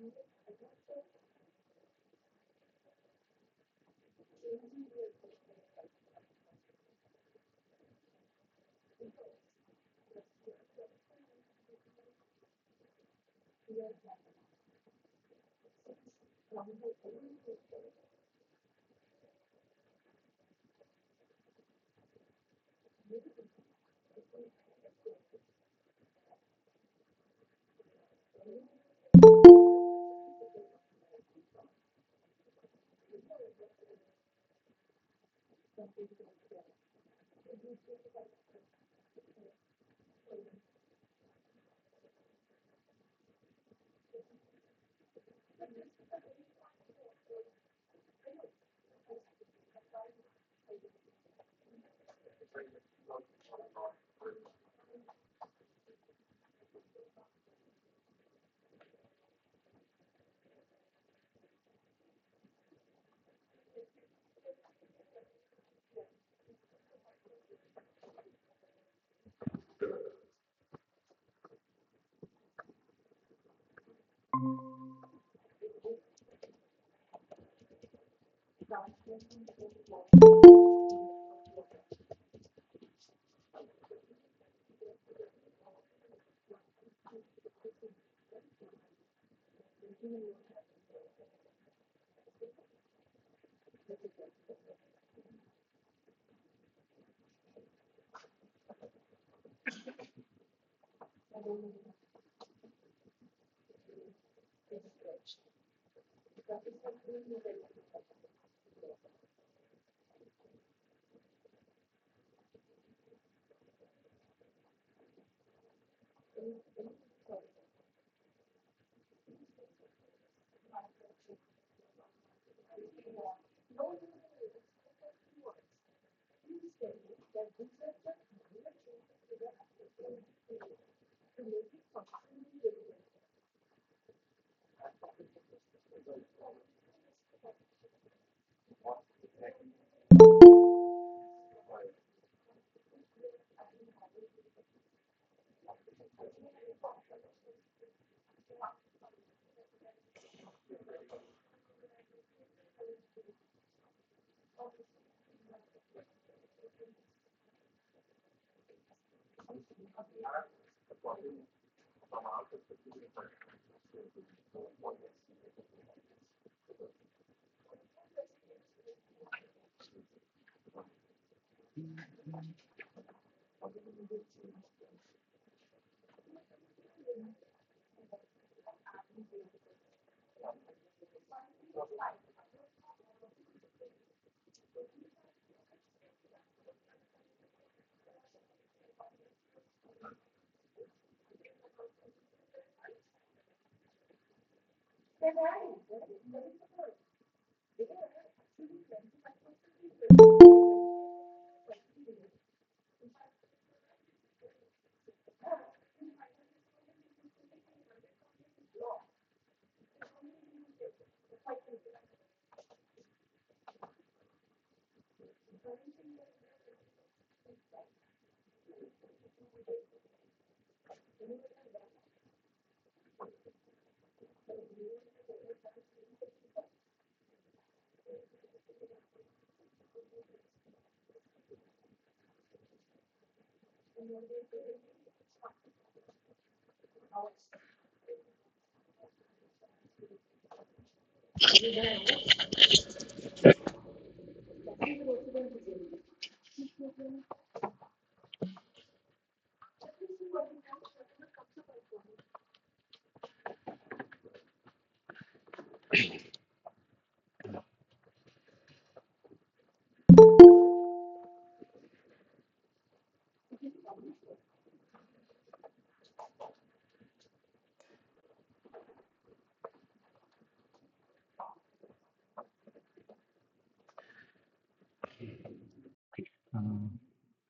Uh,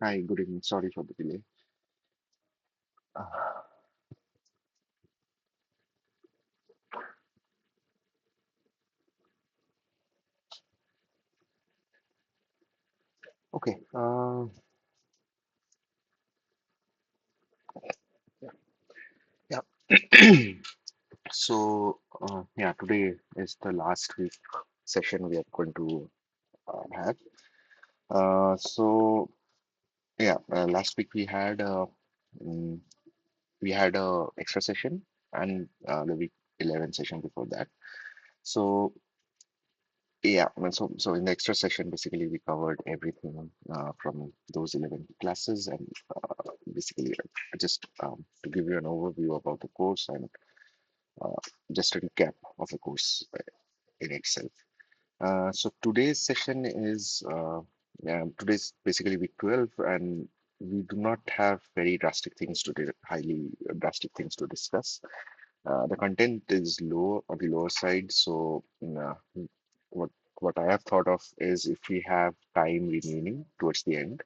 Hi, good evening. Sorry for the delay. Uh, okay. Yeah. Yeah. So, Yeah, today is the last week session we are going to have. So yeah, last week mm, we had a extra session and the week 11 session before that. So yeah, so in the extra session, basically we covered everything from those 11 classes and basically just to give you an overview about the course and uh, just a recap of the course in itself. So today's session is today's basically week 12, and we do not have very drastic things to highly drastic things to discuss. The content is low on the lower side, so what what I have thought of is if we have time remaining towards the end,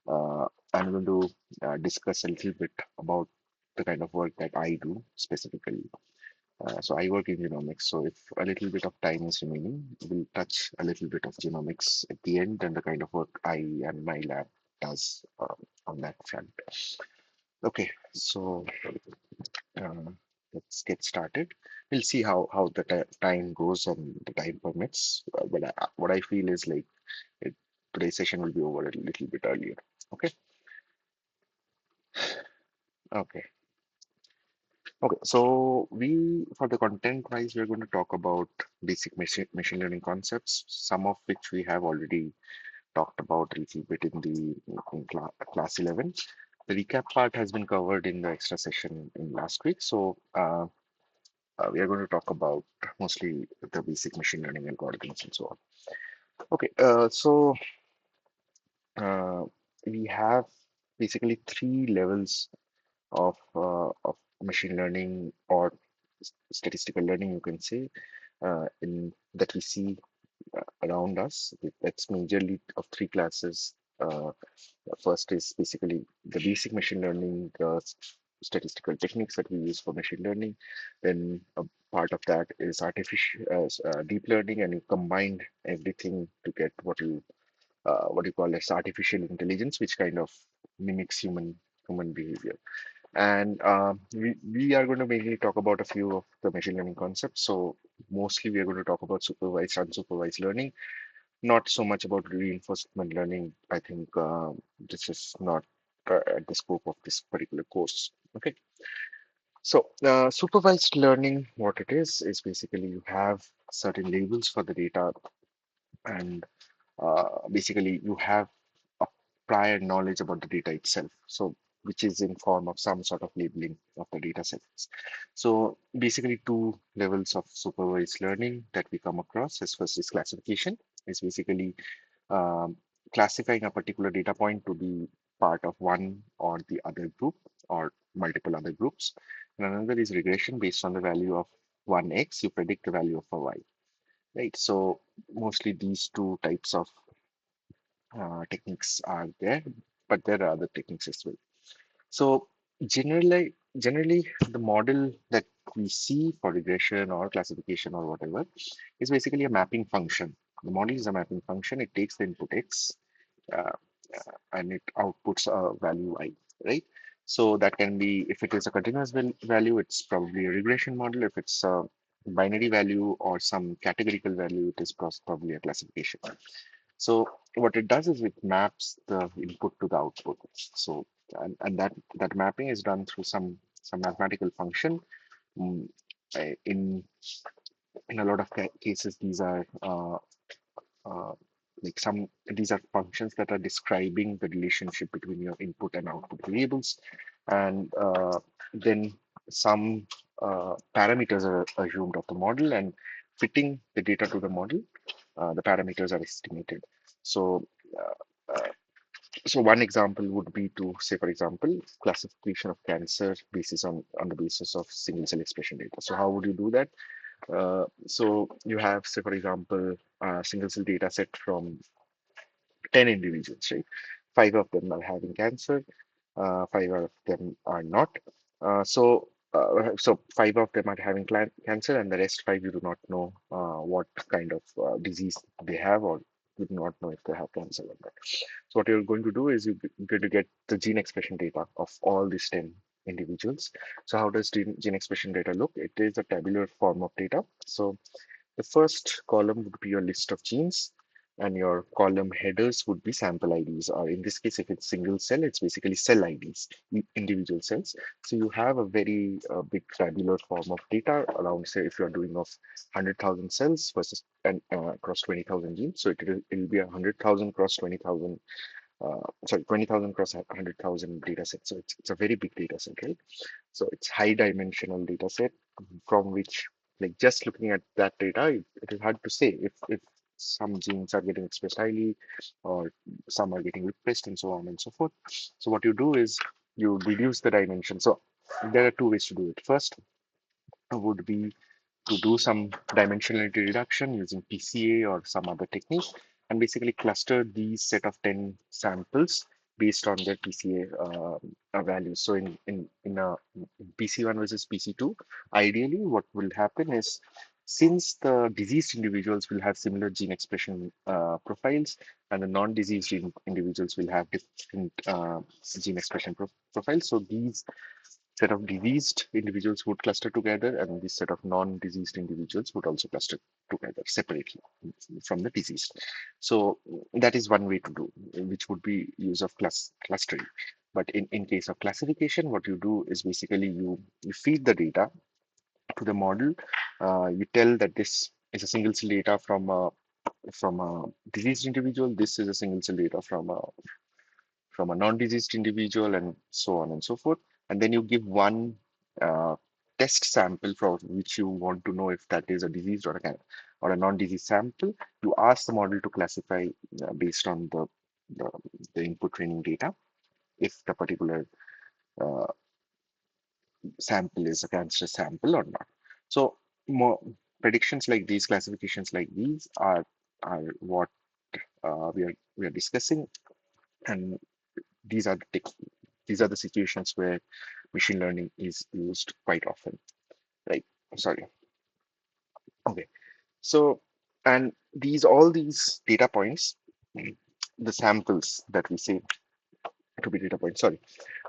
uh, I'm going to discuss a little bit about the kind of work that I do specifically. So I work in genomics. So if a little bit of time is remaining, we'll touch a little bit of genomics at the end and the kind of work I and my lab does on that front. Okay, so uh, let's get started. We'll see how the time goes and the time permits. What I feel is like it, today's session will be over a little bit earlier. Okay, okay. Okay, so we, for the content wise, we're going to talk about basic machine learning concepts, some of which we have already talked about a little bit in the class 11. The recap part has been covered in the extra session in last week. So we are going to talk about mostly the basic machine learning algorithms and so on. Okay, so uh, we have basically three levels of machine learning or statistical learning, you can say, in that we see around us. That's majorly of three classes. First is basically the basic machine learning, statistical techniques that we use for machine learning. Then a part of that is artificial deep learning, and you combine everything to get what you call as artificial intelligence, which kind of mimics human behavior. And we are going to mainly talk about a few of the machine learning concepts. So mostly we are going to talk about supervised, unsupervised learning, not so much about reinforcement learning. I think this is not at the scope of this particular course. Okay. So supervised learning, what it is basically you have certain labels for the data, and basically you have a prior knowledge about the data itself, so which is in form of some sort of labeling of the data sets. So basically two levels of supervised learning that we come across is first is classification, is basically um, classifying a particular data point to be part of one or the other group or multiple other groups. And another is regression. Based on the value of one x, you predict the value of a y, right? So mostly these two types of techniques are there, but there are other techniques as well. So generally, the model that we see for regression or classification or whatever is basically a mapping function. The model is a mapping function. It takes the input x uh, and it outputs a value I, right? So that can be, if it is a continuous value, it's probably a regression model. If it's a binary value or some categorical value, it is probably a classification. So what it does is it maps the input to the output. So and that mapping is done through some mathematical function. Mm, in in a lot of cases, uh, these are functions that are describing the relationship between your input and output variables, and then some parameters are assumed of the model, and fitting the data to the model, the parameters are estimated. So uh, so one example would be to say, for example, classification of cancer basis on the basis of single cell expression data. So how would you do that? So you have, say, for example, a single cell data set from 10 individuals, right? Five of them are having cancer, five of them are not. So five of them are having cancer, and the rest five you do not know what kind of disease they have, or you do not know if they have cancer or not. So what you're going to do is you're going to get the gene expression data of all these 10 individuals. So how does gene expression data look? It is a tabular form of data. So the first column would be your list of genes, and your column headers would be sample IDs, or in this case, if it's single cell, it's basically cell IDs, individual cells. So you have a very big tabular form of data around, say, if you're doing of 100,000 cells versus and across 20,000 genes. So it'll be 100,000 cross 20,000, sorry, 20,000 cross 100,000 data set. So it's a very big data set, right? So it's high dimensional data set from which, like just looking at that data, it is hard to say if some genes are getting expressed highly or some are getting repressed and so on and so forth. So what you do is you reduce the dimension. So there are two ways to do it. First would be to do some dimensionality reduction using PCA or some other technique, and basically cluster these set of 10 samples based on their PCA values. So in PC1 versus PC2, ideally what will happen is, since the diseased individuals will have similar gene expression profiles, and the non-diseased individuals will have different gene expression profiles, so these set of diseased individuals would cluster together, and this set of non-diseased individuals would also cluster together separately from the diseased. So that is one way to do, which would be use of clustering. But in case of classification, what you do is basically you feed the data to the model. You tell that this is a single cell data from a diseased individual. This is a single cell data from a non-diseased individual, and so on and so forth. And then you give one uh, test sample for which you want to know if that is a diseased or a non-diseased sample. You ask the model to classify based on the, the input training data if the particular uh, sample is a cancerous sample or not. So more predictions like these, classifications like these are what we are discussing, and these are these are the situations where machine learning is used quite often, right? Sorry. Okay. So, and all these data points, the samples that we say to be data points, sorry,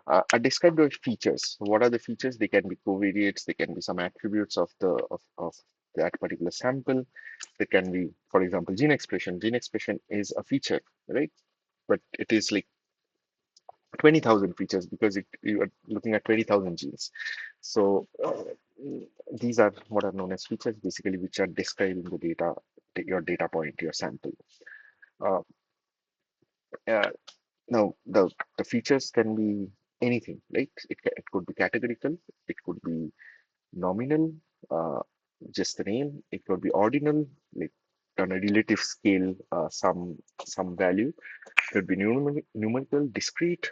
are described by features. What are the features? They can be covariates, they can be some attributes of that particular sample. They can be, for example, gene expression. Gene expression is a feature, right? But it is like 20,000 features because you are looking at 20,000 genes. So these are what are known as features, basically, which are describing the data, your data point, your sample. Uh, uh, Now, the features can be anything, right? It could be categorical, it could be nominal, uh, just the name. It could be ordinal, like on a relative scale, some value. It could be numerical, discrete,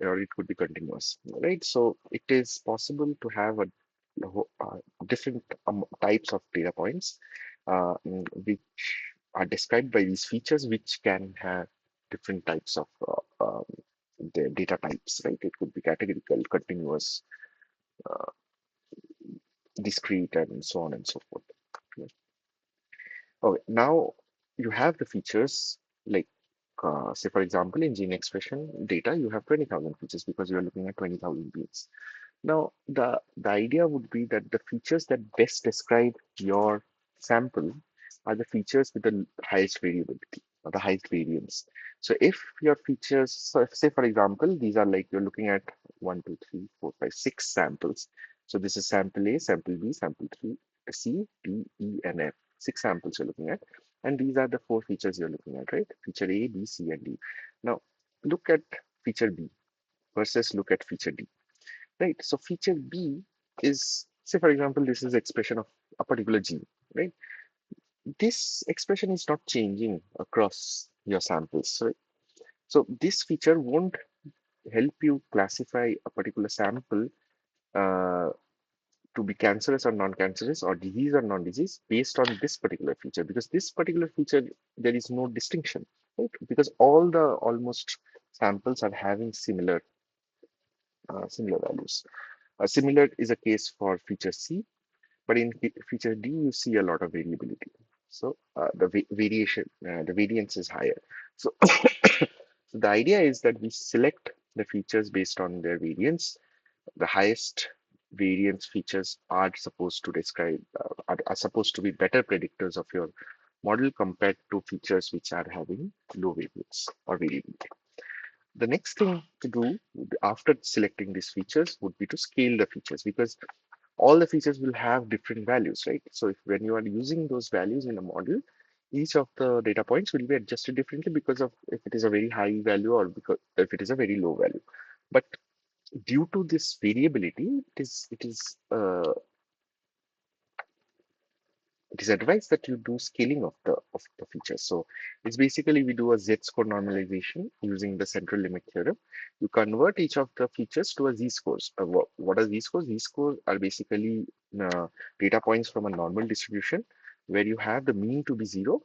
or it could be continuous, right? So it is possible to have different types of data points, which are described by these features, which can have different types of the data types, right? It could be categorical, continuous, discrete, and so on and so forth. Okay, now you have the features like, say, for example, in gene expression data, you have 20,000 features because you're looking at 20,000 genes. Now, the idea would be that the features that best describe your sample are the features with the highest variability or the highest variance. So if your features, so if, say, for example, these are like you're looking at 1, 2, 3, 4, 5, 6 samples. So this is sample A, sample B, sample 3, C, D, E, and F. 6 samples you're looking at. And these are the 4 features you're looking at, right? Feature A, B, C, and D. Now, look at feature B versus look at feature D. Right. So feature B is, say, for example, this is expression of a particular gene, right? This expression is not changing across your samples, right? So this feature won't help you classify a particular sample uh, to be cancerous or non-cancerous or disease or non-disease based on this particular feature, because this particular feature, there is no distinction, right? Because all the almost samples are having similar values. Similar is a case for feature C, but in feature D, you see a lot of variability. So the variance is higher. So, so the idea is that we select the features based on their variance the highest variance features are supposed to describe are supposed to be better predictors of your model compared to features which are having low variance or variability. The next thing to do after selecting these features would be to scale the features, because all the features will have different values, right? So if when you are using those values in a model, each of the data points will be adjusted differently because of if it is a very high value or because if it is a very low value. But due to this variability, it is advised that you do scaling of the features. So it's basically we do a z-score normalization using the central limit theorem. You convert each of the features to a z-scores. What are z-scores? Z-scores are basically uh, data points from a normal distribution where you have the mean to be 0,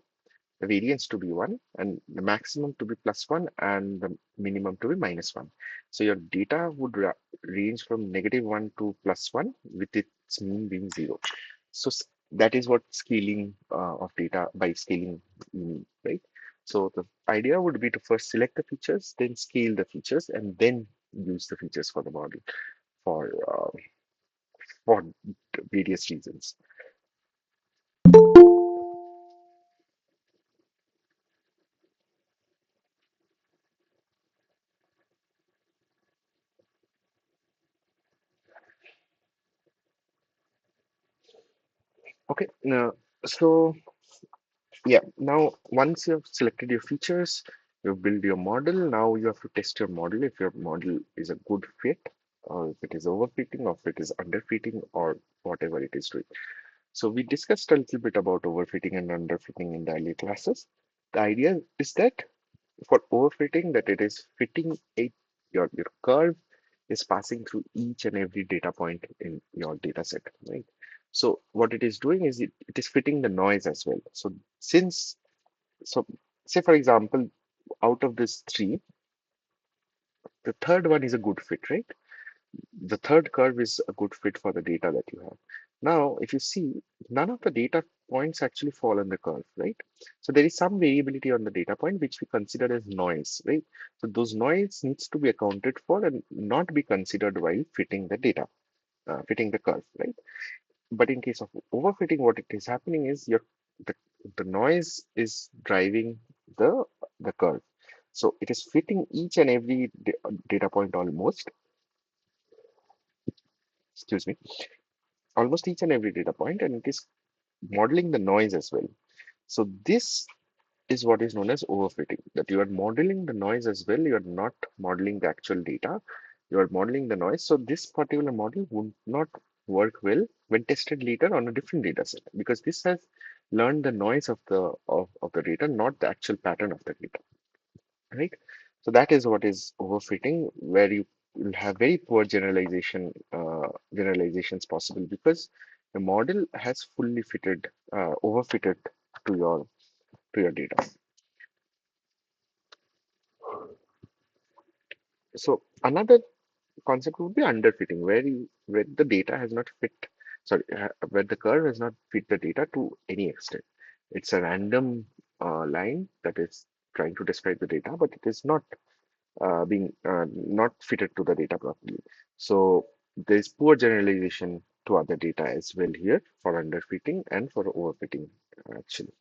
the variance to be 1, and the maximum to be +1, and the minimum to be -1. So your data would range from -1 to +1 with its mean being 0. So that is what scaling of data by scaling mean, right? So the idea would be to first select the features, then scale the features, and then use the features for the model for for various reasons. Okay, so yeah, now once you have selected your features, you build your model. Now you have to test your model if your model is a good fit, or if it is overfitting, or if it is underfitting, or whatever it is doing. So we discussed a little bit about overfitting and underfitting in the earlier classes. The idea is that for overfitting, that it is fitting your curve is passing through each and every data point in your data set, right? So what it is doing is it is fitting the noise as well. Since so say for example, out of this three, the third one is a good fit, right? The third curve is a good fit for the data that you have. Now, if you see, none of the data points actually fall on the curve, right? So there is some variability on the data point which we consider as noise, right? So those noise needs to be accounted for and not be considered while fitting the data, fitting the curve, right? But in case of overfitting, what it is happening is the, the noise is driving the curve. So it is fitting each and every data point almost, excuse me, almost each and every data point, and it is modeling the noise as well. So this is what is known as overfitting, that you are modeling the noise as well. You are not modeling the actual data. You are modeling the noise. So this particular model would not work well when tested later on a different data set, because this has learned the noise of the data, not the actual pattern of the data, right? So that is what is overfitting, where you will have very poor generalizations possible because the model has fully fitted, overfitted to your data. So another concept would be underfitting, where the data has not fit, where the curve has not fit the data to any extent. It's a random line that is trying to describe the data, but it is being not fitted to the data properly. So there's poor generalization to other data as well here for underfitting and for overfitting actually.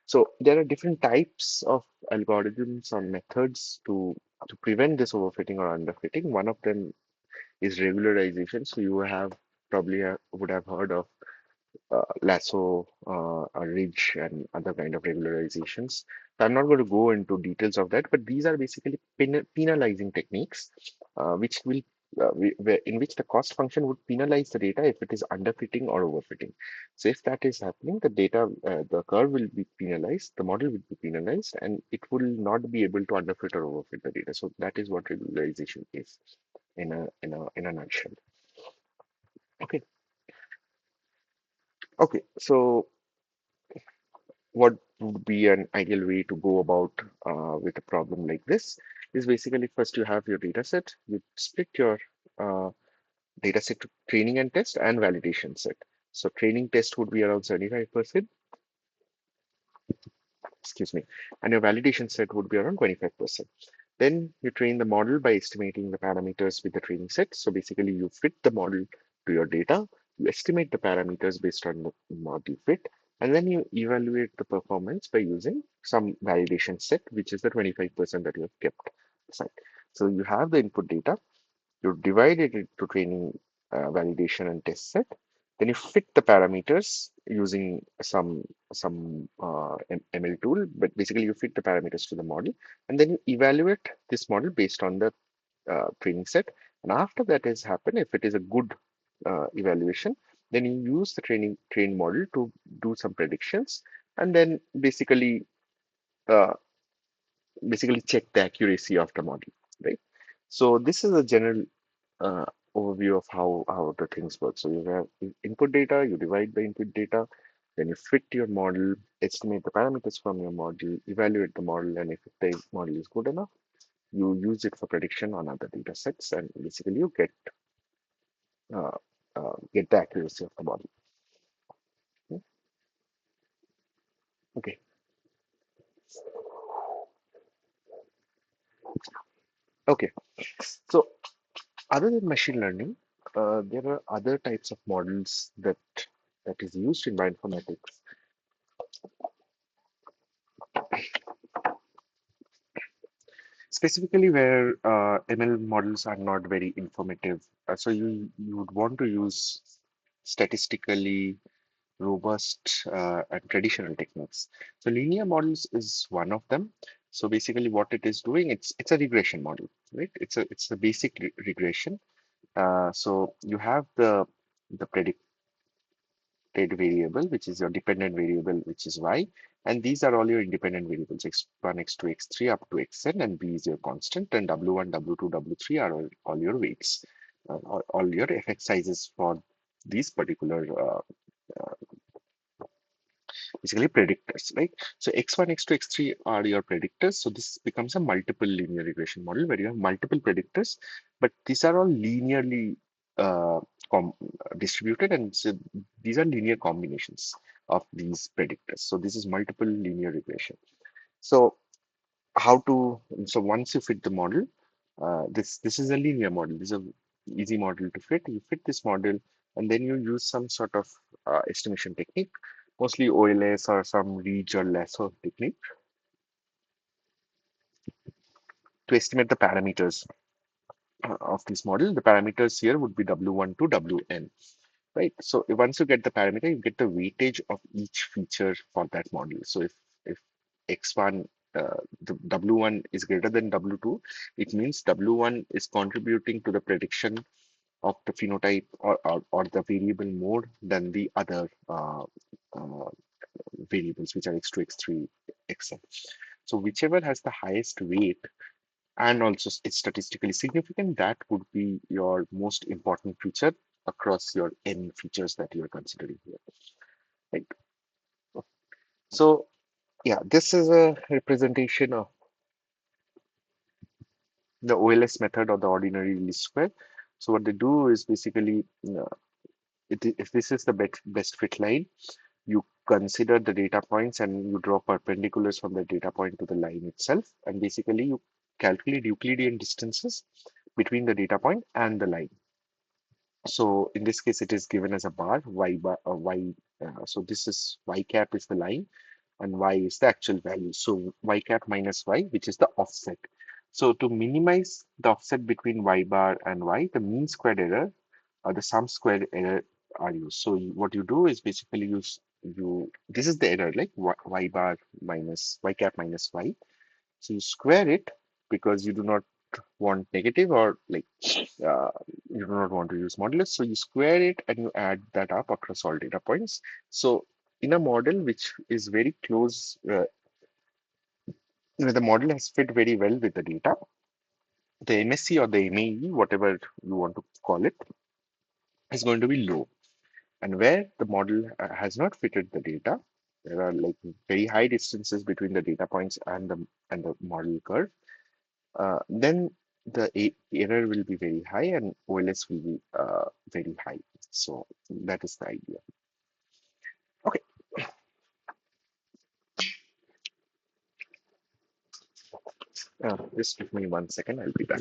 So there are different types of algorithms or methods to prevent this overfitting or underfitting. One of them is regularization. So you have probably would have heard of lasso, a ridge, and other kind of regularizations. So I'm not going to go into details of that, but these are basically penalizing techniques, which will in which the cost function would penalize the data if it is underfitting or overfitting. So if that is happening, the data, the curve will be penalized, the model will be penalized, and it will not be able to underfit or overfit the data. So that is what regularization is in a nutshell. Okay. Okay. So what would be an ideal way to go about with a problem like this is basically first you have your data set, you split your uh, data set to training and test and validation set. So training test would be around 75%, excuse me, and your validation set would be around 25%. Then you train the model by estimating the parameters with the training set. So basically, you fit the model to your data, you estimate the parameters based on the model fit, and then you evaluate the performance by using some validation set, which is the 25% that you have kept aside. So you have the input data, you divide it into training, validation, and test set. Then you fit the parameters using some ML tool, but basically you fit the parameters to the model, and then you evaluate this model based on the training set. And after that has happened, if it is a good evaluation, then you use the trained model to do some predictions, and then uh, basically check the accuracy of the model, right? So this is a general uh, overview of how the things work. So you have input data, you divide the input data, then you fit your model, estimate the parameters from your model, evaluate the model, and if the model is good enough, you use it for prediction on other data sets, and basically you uh, get the accuracy of the model. Okay. Okay. So other than machine learning, there are other types of models that is used in bioinformatics, specifically where ML models are not very informative. So you would want to use statistically robust and traditional techniques. So linear models is one of them. So basically, what it is doing, it's a regression model, right? It's a basic regression. So you have the predicted variable, which is your dependent variable, which is y, and these are all your independent variables, x1, x2, x3 up to xn, and b is your constant, and w1, w2, w3 are all your weights, all your effect sizes for these particular basically predictors, right? So x1, x2, x3 are your predictors. So this becomes a multiple linear regression model where you have multiple predictors, but these are all linearly uh, com distributed, and so these are linear combinations of these predictors. So this is multiple linear regression. So so once you fit the model, this is a linear model. This is a easy model to fit. You fit this model, and then you use some sort of estimation technique, mostly OLS or some reach or lasso technique, to estimate the parameters of this model. The parameters here would be W1 to Wn, right? So once you get the parameter, you get the weightage of each feature for that model. So if x1 the W1 is greater than W2, it means W1 is contributing to the prediction of the phenotype, or the variable more than the other uh, variables, which are x2, x3, xn. So whichever has the highest weight and also it's statistically significant, that would be your most important feature across your n features that you are considering here, right? So yeah, this is a representation of the OLS method, or the ordinary least square. So what they do is basically, if this is the best fit line, you consider the data points and you draw perpendiculars from the data point to the line itself, and basically you calculate Euclidean distances between the data point and the line. So in this case, it is given as a bar, y. So this is y cap is the line, and y is the actual value. So y cap minus y, which is the offset. So to minimize the offset between y bar and y, the mean squared error or the sum squared error are used. So what you do is basically this is the error, like y bar minus y cap minus y. So you square it because you do not want negative, or like uh, you do not want to use modulus. So you square it and you add that up across all data points. So in a model which is very close, the model has fit very well with the data, the MSE or the MAE, whatever you want to call it, is going to be low. And where the model has not fitted the data, there are like very high distances between the data points and the model curve, then the error will be very high and OLS will be very high. So that is the idea. Okay, Just give me 1 second, I'll be back.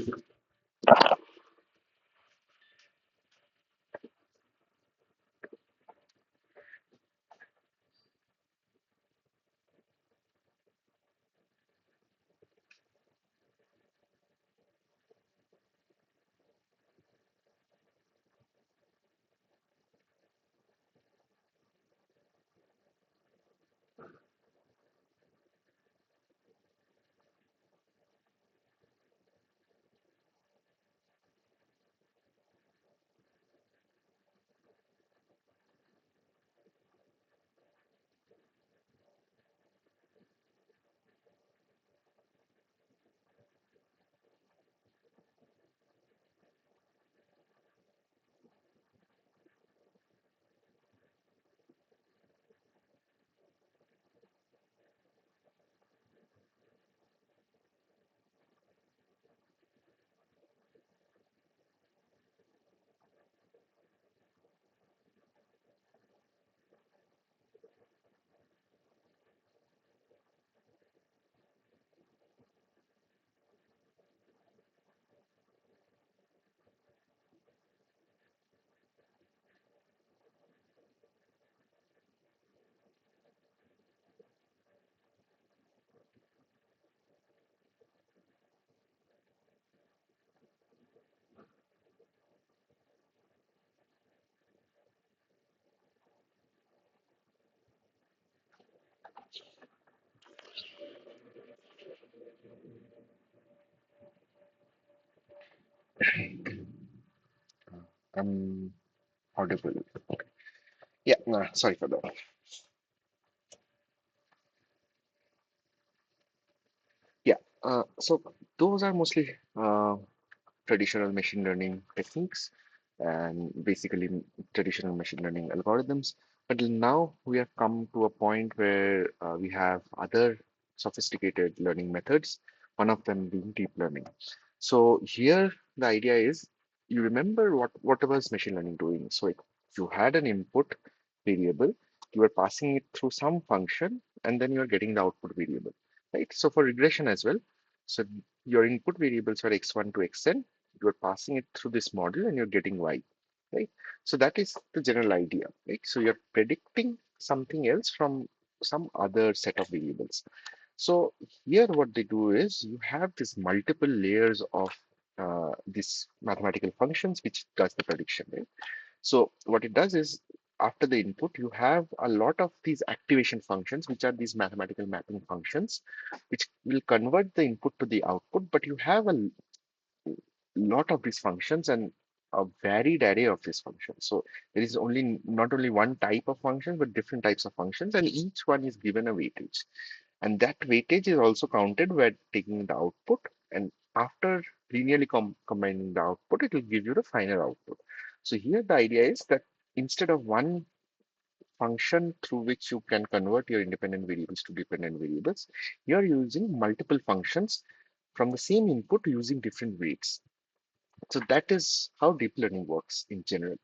I'm audible. Yeah, sorry for that. Yeah, so those are mostly traditional machine learning techniques and basically traditional machine learning algorithms. But now we have come to a point where we have other sophisticated learning methods, one of them being deep learning. So here the idea is you remember what was machine learning doing. So you had an input variable, you were passing it through some function, and then you are getting the output variable, right? So for regression as well, so your input variables are x1 to xn, you're passing it through this model and you're getting y, right? So that is the general idea, right? So you're predicting something else from some other set of variables. So here what they do is you have this multiple layers of these mathematical functions which does the prediction, right? So what it does is after the input, you have a lot of these activation functions, which are these mathematical mapping functions, which will convert the input to the output, but you have a lot of these functions and a varied array of these functions. So there is only not only one type of function, but different types of functions, and each one is given a weightage. And that weightage is also counted when taking the output. And after linearly combining the output, it will give you the final output. So here the idea is that instead of one function through which you can convert your independent variables to dependent variables, you are using multiple functions from the same input using different weights. So that is how deep learning works in general.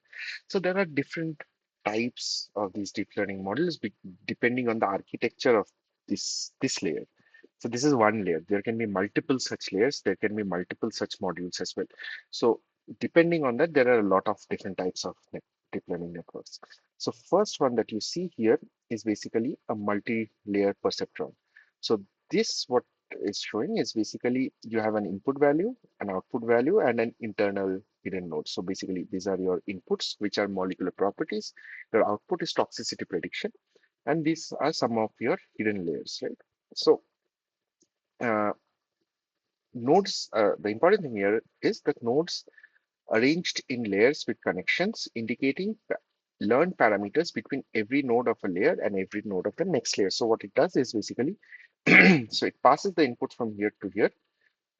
So there are different types of these deep learning models depending on the architecture of this layer. So this is one layer. There can be multiple such layers. There can be multiple such modules as well. So depending on that, there are a lot of different types of deep learning networks. So first one that you see here is basically a multi-layer perceptron. So this what is showing is basically you have an input value, an output value, and an internal hidden node. So basically these are your inputs, which are molecular properties. Your output is toxicity prediction, and these are some of your hidden layers, right? So uh, nodes, the important thing here is that nodes arranged in layers with connections indicating learned parameters between every node of a layer and every node of the next layer. So what it does is basically, so it passes the input from here to here.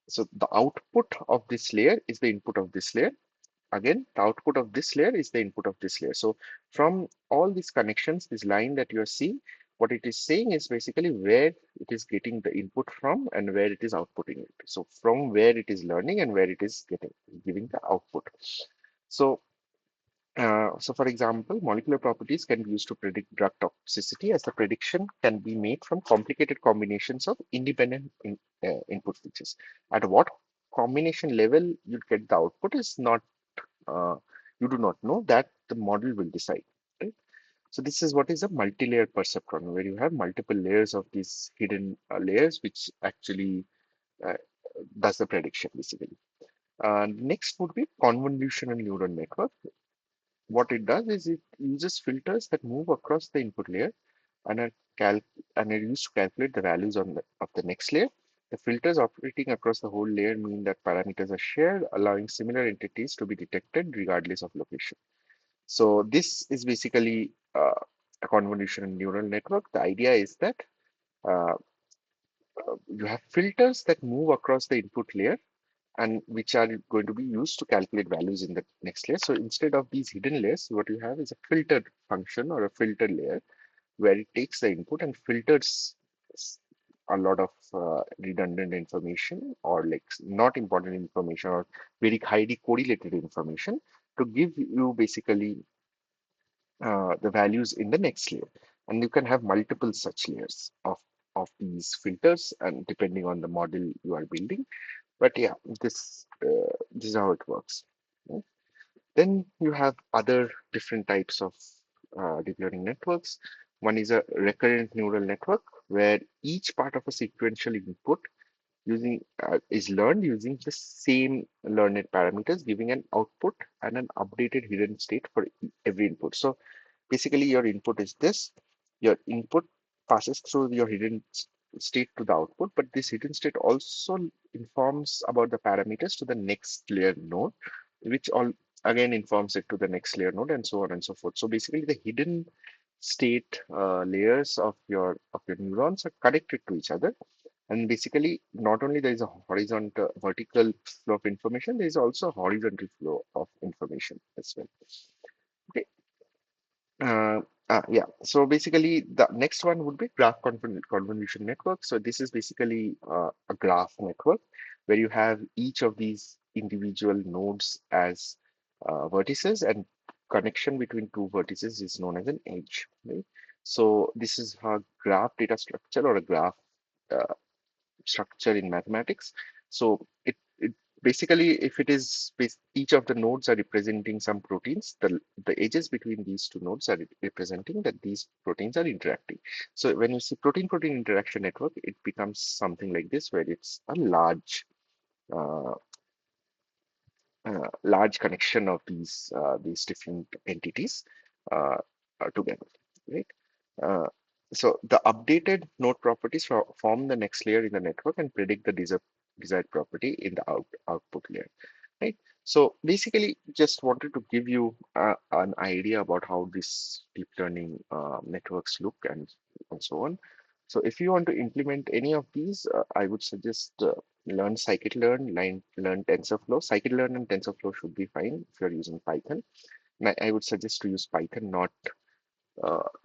So the output of this layer is the input of this layer. Again, the output of this layer is the input of this layer. So from all these connections, this line that you are seeing, what it is saying is basically where it is getting the input from and where it is outputting it. So from where it is learning and where it is giving the output. So So, for example, molecular properties can be used to predict drug toxicity, as the prediction can be made from complicated combinations of independent input features. At what combination level you get the output is not, uh, you do not know, that the model will decide. Right? So, this is what is a multi-layer perceptron, where you have multiple layers of these hidden layers, which actually uh, does the prediction basically. Next would be convolutional neural network. What it does is it uses filters that move across the input layer and are used to calculate the values of the next layer. The filters operating across the whole layer mean that parameters are shared, allowing similar entities to be detected regardless of location. So this is basically a convolutional neural network. The idea is that uh, you have filters that move across the input layer and which are going to be used to calculate values in the next layer. So instead of these hidden layers, what you have is a filtered function or a filter layer where it takes the input and filters a lot of redundant information or like not important information or very highly correlated information to give you basically the values in the next layer. And you can have multiple such layers of these filters and depending on the model you are building. But yeah, this is how it works. Mm. Then you have other different types of deep learning networks. One is a recurrent neural network where each part of a sequential input using is learned using the same learned parameters, giving an output and an updated hidden state for every input. So basically, your input is this. Your input passes through your hidden state to the output, but this hidden state also informs about the parameters to the next layer node, which all again informs it to the next layer node, and so on and so forth. So basically, the hidden state layers of your neurons are connected to each other, and basically, not only there is a horizontal vertical flow of information, there is also a horizontal flow of information as well. Okay. Uh, yeah, so basically the next one would be graph convolution network. So this is basically a graph network where you have each of these individual nodes as vertices, and connection between two vertices is known as an edge, right? So this is a graph data structure or a graph uh, structure in mathematics. So it basically, if it is each of the nodes are representing some proteins, the edges between these two nodes are representing that these proteins are interacting. So when you see protein-protein interaction network, it becomes something like this, where it's a uh, large connection of these different entities uh, together, right? Uh, so the updated node properties form the next layer in the network and predict the desired property in the output layer, right? So basically, just wanted to give you an idea about how these deep learning networks look and so on. So if you want to implement any of these, I would suggest learn scikit-learn, learn TensorFlow. Scikit-learn and TensorFlow should be fine if you're using Python. And I would suggest to use Python, not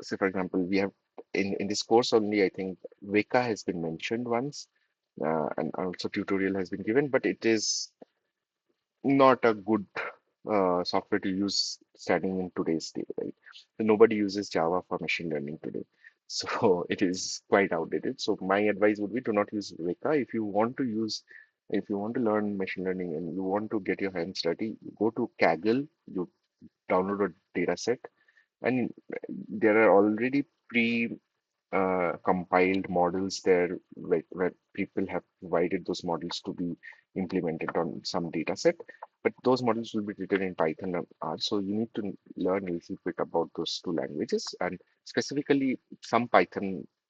say for example, we have in this course only, I think Weka has been mentioned once, and also tutorial has been given, but it is not a good software to use standing in today's day, right? So nobody uses Java for machine learning today. So it is quite outdated. So my advice would be to not use Weka. If you want to learn machine learning and you want to get your hands dirty, go to Kaggle, you download a data set, and there are already compiled models there where people have provided those models to be implemented on some data set. But those models will be written in Python and R. So you need to learn a little bit about those two languages and specifically some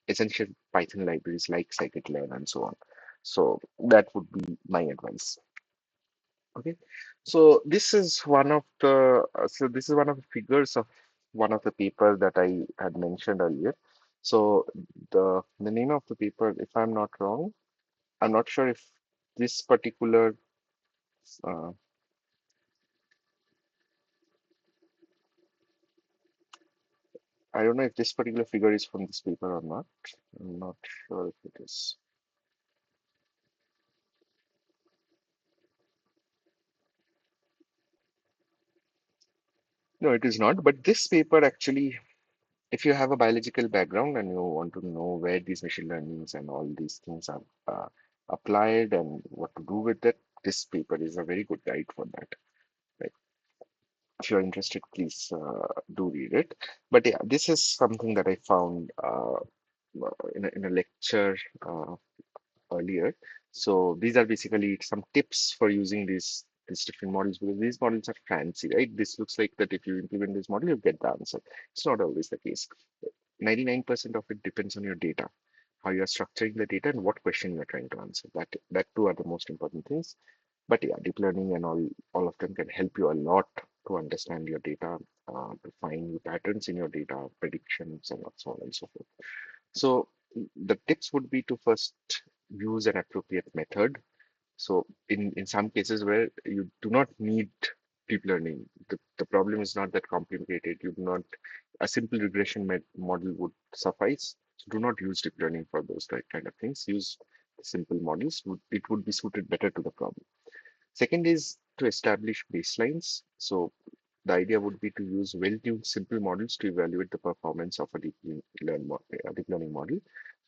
essential Python libraries like scikit-learn and so on. So that would be my advice. Okay, so this is one of the figures of one of the paper that I had mentioned earlier. So the name of the paper, if I'm not wrong, I'm not sure if this particular uh, I don't know if this particular figure is from this paper or not. I'm not sure if it is. No, it is not. But this paper actually, if you have a biological background and you want to know where these machine learnings and all these things are applied and what to do with it, this paper is a very good guide for that. Right? If you're interested, please do read it. But yeah, this is something that I found in a lecture uh, earlier. So these are basically some tips for using these different models because these models are fancy, right? This looks like that if you implement this model, you get the answer. It's not always the case. 99% of it depends on your data, how you're structuring the data and what question you're trying to answer. That two are the most important things. But yeah, deep learning and all of them can help you a lot to understand your data, to find new patterns in your data, predictions, and so on and so forth. So the tips would be to first use an appropriate method. So in some cases where you do not need deep learning, the problem is not that complicated. You do not a simple regression model would suffice. So do not use deep learning for those kind of things. Use simple models. It would be suited better to the problem. Second is to establish baselines. So the idea would be to use well-tuned simple models to evaluate the performance of a deep learning model.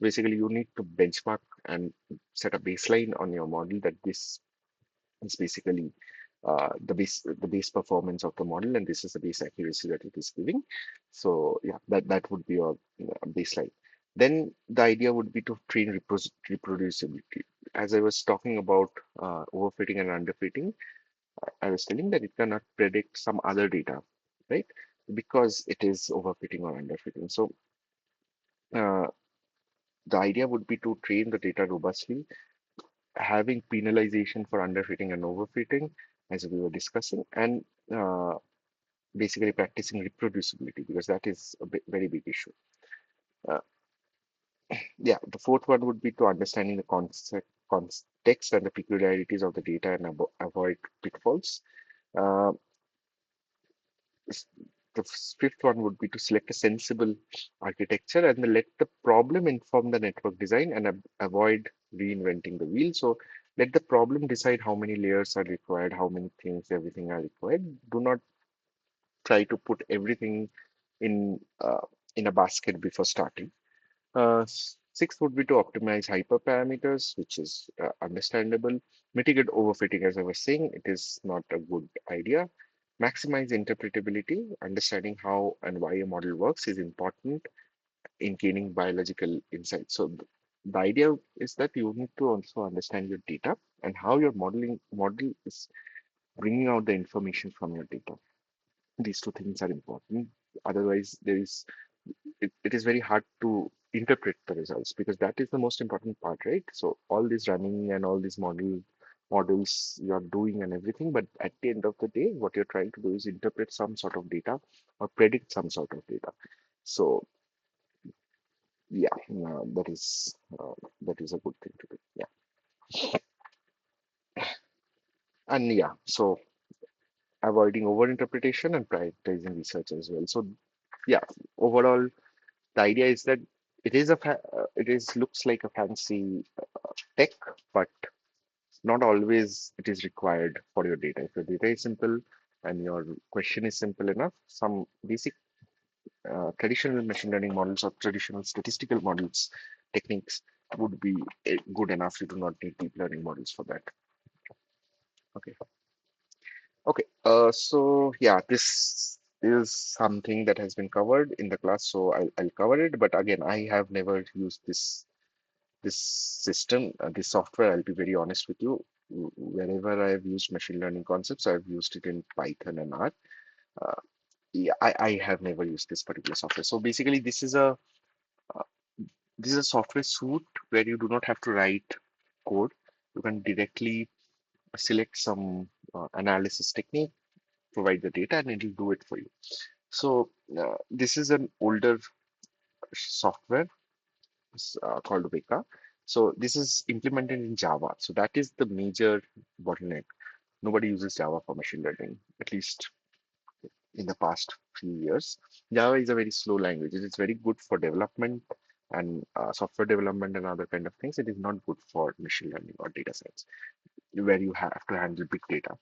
Basically, you need to benchmark and set a baseline on your model that this is basically the base performance of the model, and this is the base accuracy that it is giving. So yeah, that would be your baseline. Then the idea would be to train reproducibility. As I was talking about overfitting and underfitting, I was telling that it cannot predict some other data, right? Because it is overfitting or underfitting. So uh, the idea would be to train the data robustly, having penalization for underfitting and overfitting, as we were discussing, and uh, basically practicing reproducibility because that is a very big issue. Uh, yeah, the fourth one would be to understanding the context and the peculiarities of the data and avoid pitfalls. Uh, s- the fifth one would be to select a sensible architecture and let the problem inform the network design and avoid reinventing the wheel. So let the problem decide how many layers are required, how many things, everything are required. Do not try to put everything in in a basket before starting. Sixth would be to optimize hyperparameters, which is understandable. Mitigate overfitting, as I was saying, it is not a good idea. Maximize interpretability, understanding how and why a model works is important in gaining biological insights. So the idea is that you need to also understand your data and how your model is bringing out the information from your data. These two things are important. Otherwise, it is very hard to interpret the results because that is the most important part, right? So all this running and all these models you're doing and everything, but at the end of the day, what you're trying to do is interpret some sort of data or predict some sort of data. So yeah, that is a good thing to do. Yeah, and yeah, so avoiding overinterpretation and prioritizing research as well. So yeah, overall, the idea is that it is looks like a fancy tech, but not always it is required for your data. If your data is simple and your question is simple enough, some basic traditional machine learning models or traditional statistical models techniques would be good enough. You do not need deep learning models for that. Okay. Okay. So yeah, this is something that has been covered in the class, so I'll cover it. But again, I have never used this system, this software. I'll be very honest with you. Wherever I've used machine learning concepts, I've used it in Python and R. Uh, yeah, I have never used this particular software. So basically, uh, this is a software suite where you do not have to write code. You can directly select some analysis technique, provide the data, and it will do it for you. So this is an older software called Weka. So this is implemented in Java. So that is the major bottleneck. Nobody uses Java for machine learning, at least in the past few years. Java is a very slow language. It is very good for development and software development and other kind of things. It is not good for machine learning or data science, where you have to handle big data.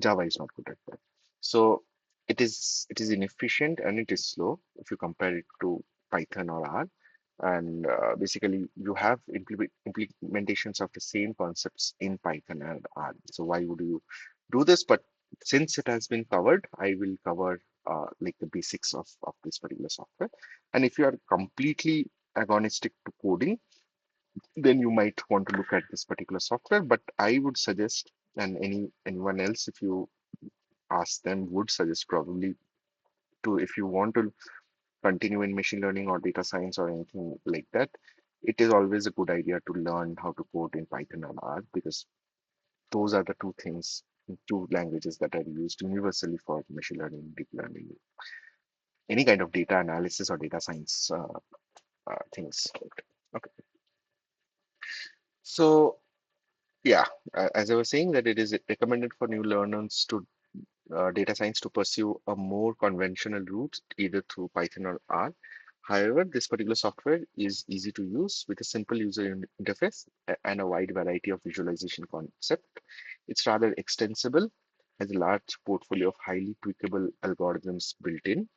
Java is not good at that. So it is inefficient and it is slow if you compare it to Python or R. And basically, you have implementations of the same concepts in Python and R. So why would you do this? But since it has been covered, I will cover like the basics of this particular software. And if you are completely agonistic to coding, then you might want to look at this particular software. But I would suggest, and anyone else, if you ask them, would suggest probably to, if you want to continue in machine learning or data science or anything like that, it is always a good idea to learn how to code in Python and R, because those are the two things, two languages that are used universally for machine learning, deep learning, any kind of data analysis or data science things. Okay, so yeah, as I was saying, that it is recommended for new learners to data science to pursue a more conventional route, either through Python or R. However, this particular software is easy to use with a simple user interface and a wide variety of visualization concept. It's rather extensible, has a large portfolio of highly tweakable algorithms built in.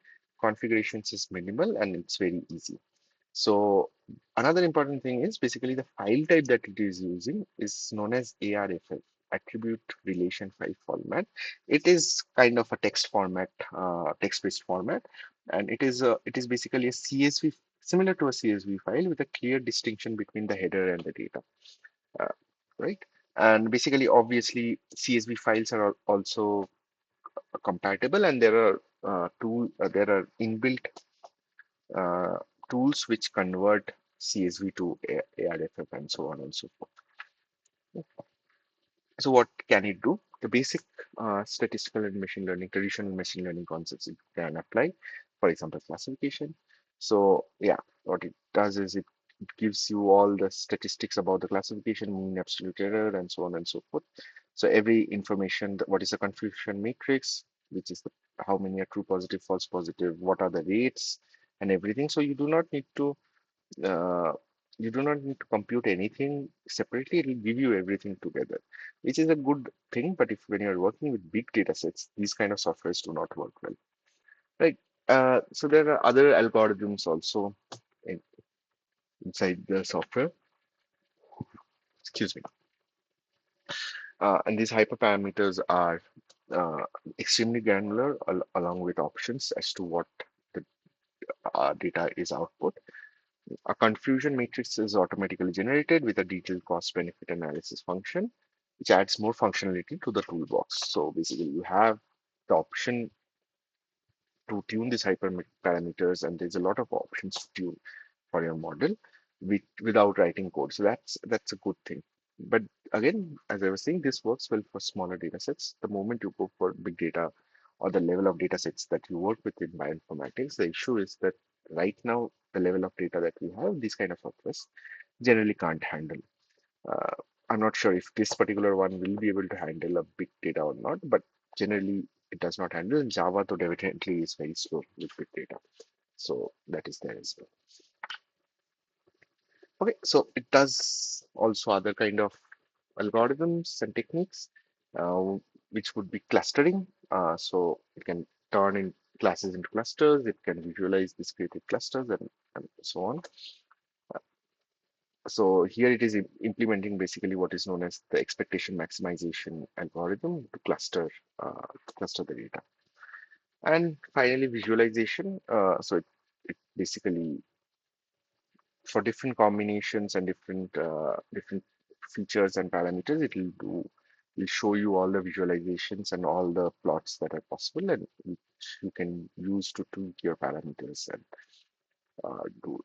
Configurations is minimal and it's very easy. So another important thing is basically the file type that it is using is known as ARFF, attribute relation file format. It is kind of a text format, text-based format, and it is basically a CSV, similar to a CSV file with a clear distinction between the header and the data, uh, right? And basically, obviously, CSV files are also compatible, and there are inbuilt uh, tools which convert CSV to ARFF and so on and so forth. So what can it do? The basic statistical and machine learning, traditional machine learning concepts it can apply. For example, classification. So yeah, what it does is it gives you all the statistics about the classification, mean, absolute error, and so on and so forth. So every information, what is the confusion matrix, which is how many are true positive, false positive, what are the rates, and everything. So uh, you do not need to compute anything separately. It will give you everything together, which is a good thing. But if when you're working with big data sets, these kind of softwares do not work well, right? So there are other algorithms also in, inside the software. Excuse me. And these hyperparameters are uh, extremely granular, along with options as to what the data is output. A confusion matrix is automatically generated with a detailed cost benefit analysis function, which adds more functionality to the toolbox. So basically, you have the option to tune these hyperparameters, and there's a lot of options to tune for your model without writing code. So that's a good thing. But again, as I was saying, this works well for smaller data sets. The moment you go for big data or the level of data sets that you work with in bioinformatics, the issue is that right now the level of data that we have, these kind of softwares generally can't handle. Uh, I'm not sure if this particular one will be able to handle a big data or not, but generally it does not handle. And Java, though, definitely is very slow with big data. So that is there as well. Okay, so it does also other kind of algorithms and techniques, uh, which would be clustering. So it can turn in classes into clusters. It can visualize discrete clusters and so on. So here it is implementing basically what is known as the expectation maximization algorithm to cluster the data. And finally, visualization. So it basically for different combinations and different features and parameters, will show you all the visualizations and all the plots that are possible, and which you can use to tweak your parameters and do.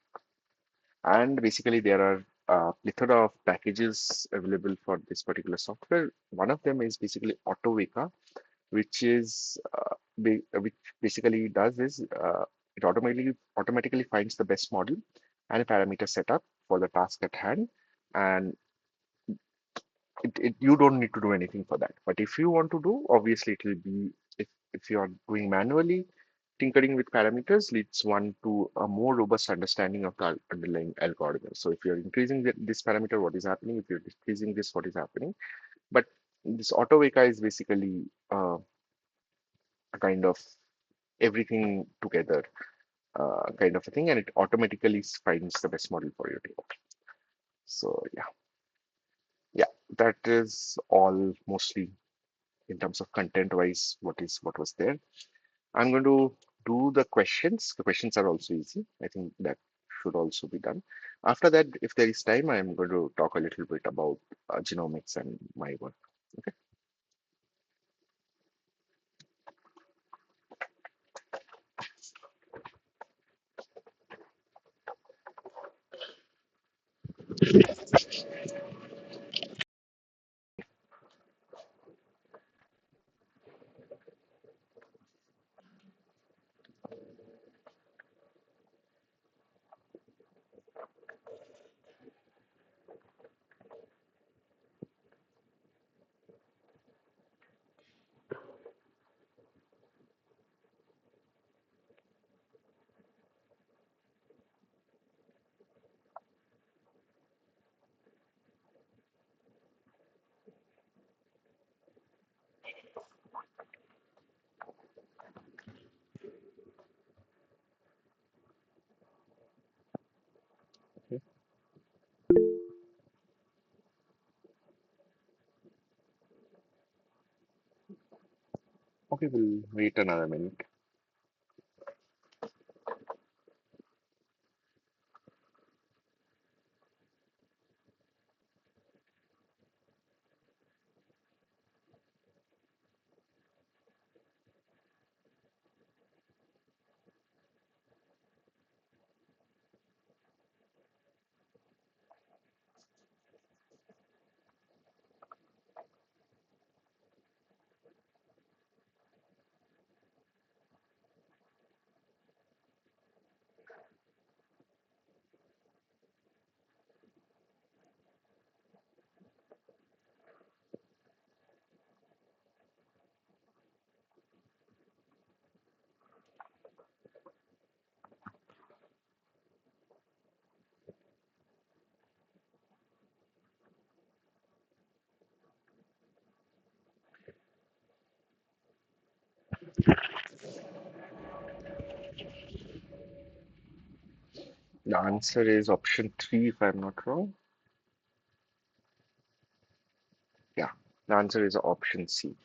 And basically, there are plethora of packages available for this particular software. One of them is basically AutoWeka, which basically does is it automatically finds the best model and a parameter setup for the task at hand, and you don't need to do anything for that. But if you want to do, obviously it will be if you are doing manually, tinkering with parameters leads one to a more robust understanding of the underlying algorithm. So if you're increasing this parameter, what is happening? If you're decreasing this, what is happening? But this AutoWeka is basically a kind of everything together, kind of a thing, and it automatically finds the best model for your data. So yeah, that is all mostly in terms of content wise, what was there. I'm going to do the questions. The questions are also easy. I think that should also be done. After that, if there is time, I am going to talk a little bit about genomics and my work. Okay. Okay, we'll wait another minute. The answer is option three, if I'm not wrong. Yeah, the answer is option C,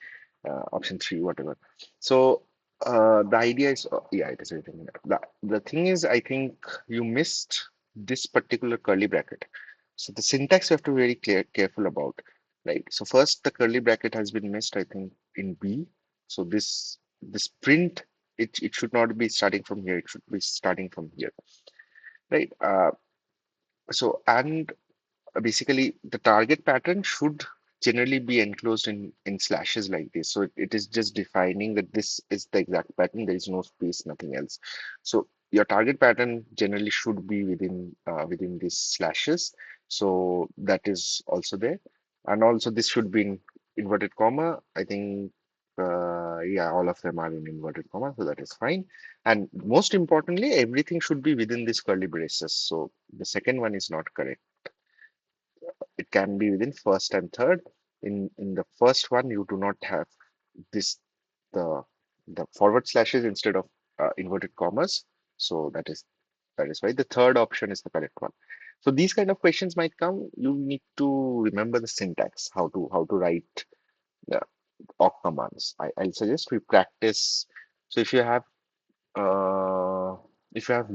option three, whatever. So the idea is, yeah, it is written here. The thing is, I think you missed this particular curly bracket. So the syntax you have to be very careful about, right? So first, the curly bracket has been missed, I think, in B. So this print, it should not be starting from here. It should be starting from here, right? So and basically the target pattern should generally be enclosed in slashes like this, so it is just defining that this is the exact pattern, there is no space, nothing else. So your target pattern generally should be within these slashes, so that is also there. And also this should be in inverted comma, I think. Yeah, all of them are in inverted comma, so that is fine. And most importantly, everything should be within these curly braces, so the second one is not correct. It can be within first and third. In the first one, you do not have this the the forward slashes instead of inverted commas. So that is why the third option is the correct one. So these kind of questions might come. You need to remember the syntax, how to write the awk commands. I'll suggest we practice. So uh, if you have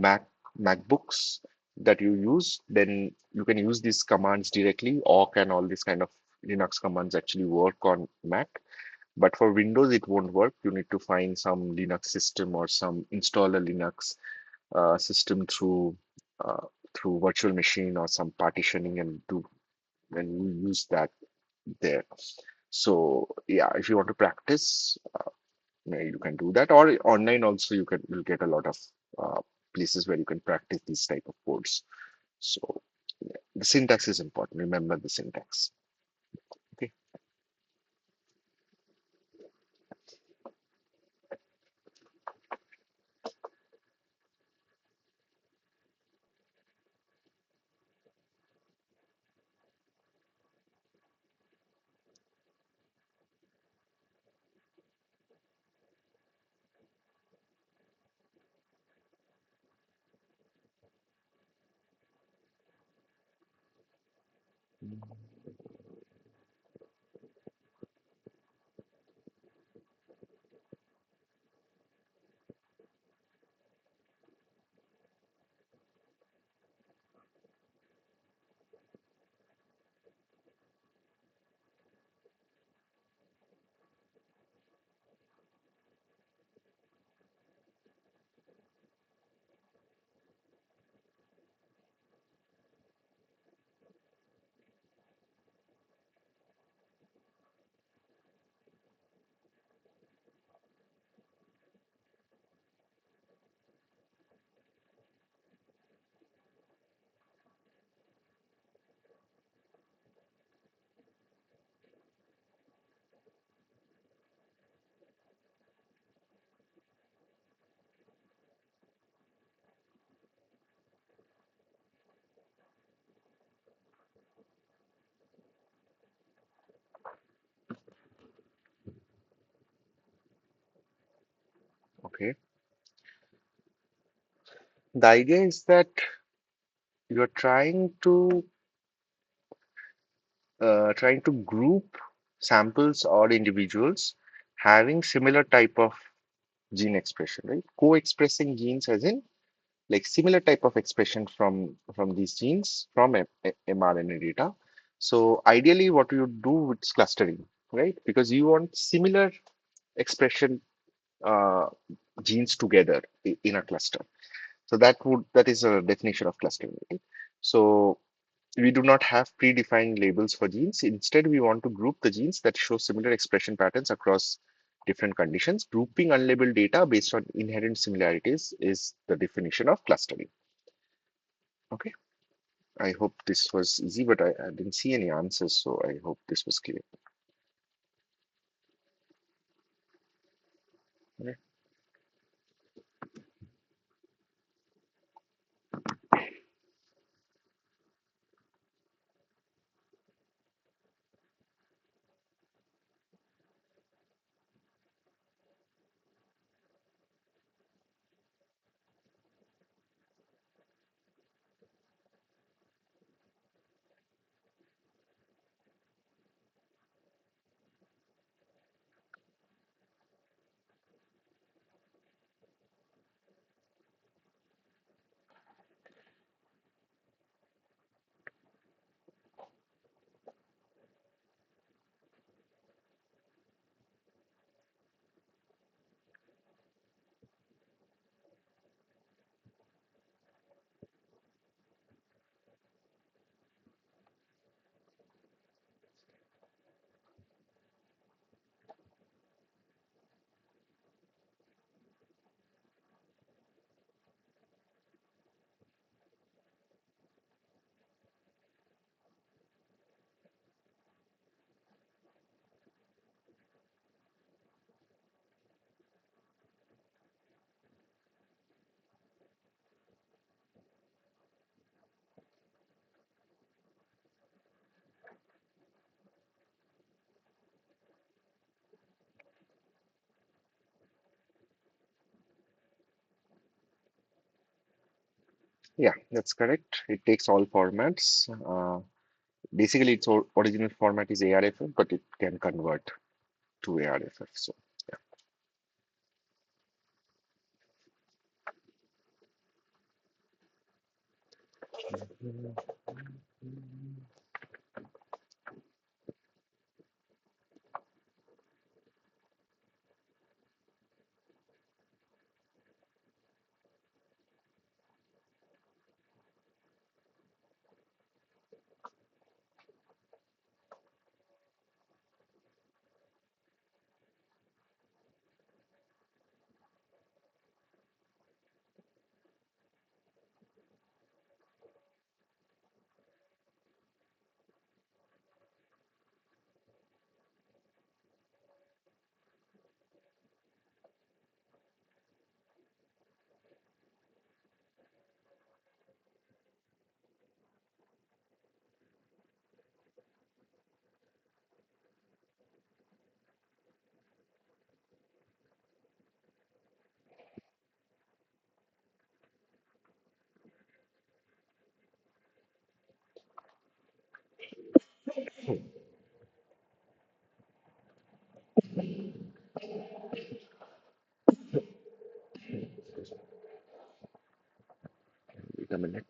MacBooks that you use, then you can use these commands directly. Awk and all these kind of Linux commands actually work on Mac. But for Windows, it won't work. You need to find some Linux system or some install a Linux system uh, through virtual machine or some partitioning and you use that there. So yeah, if you want to practice, you can do that, or online also you'll get a lot of uh, places where you can practice these type of codes. So yeah, the syntax is important. Remember the syntax. Okay. Okay. The idea is that you're trying to group samples or individuals having similar type of gene expression, right? Co-expressing genes as in like similar type of expression from these genes from mRNA data. So ideally, what you do with clustering, right? Because you want similar expression uh, genes together in a cluster. So that is a definition of clustering, right? So we do not have predefined labels for genes. Instead, we want to group the genes that show similar expression patterns across different conditions. Grouping unlabeled data based on inherent similarities is the definition of clustering. Okay, I hope this was easy, but I didn't see any answers, so I hope this was clear. Okay. Yeah, that's correct. It takes all formats. Basically, its original format is ARFF, but it can convert to ARFF. So, yeah. Wait a minute.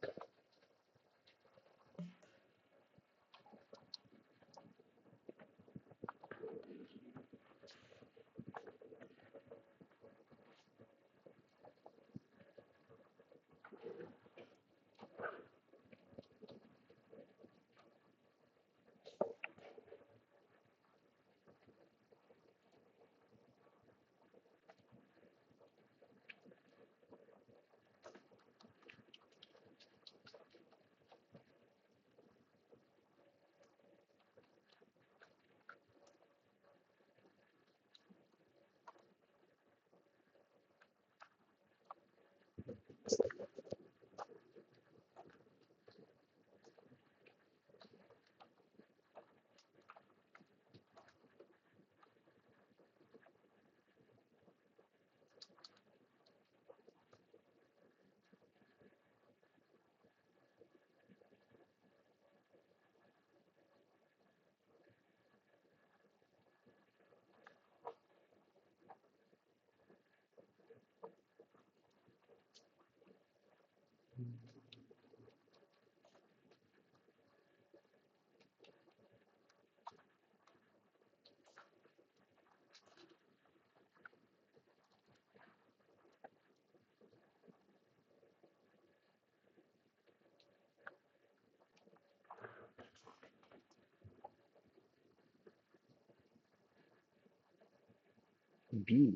B.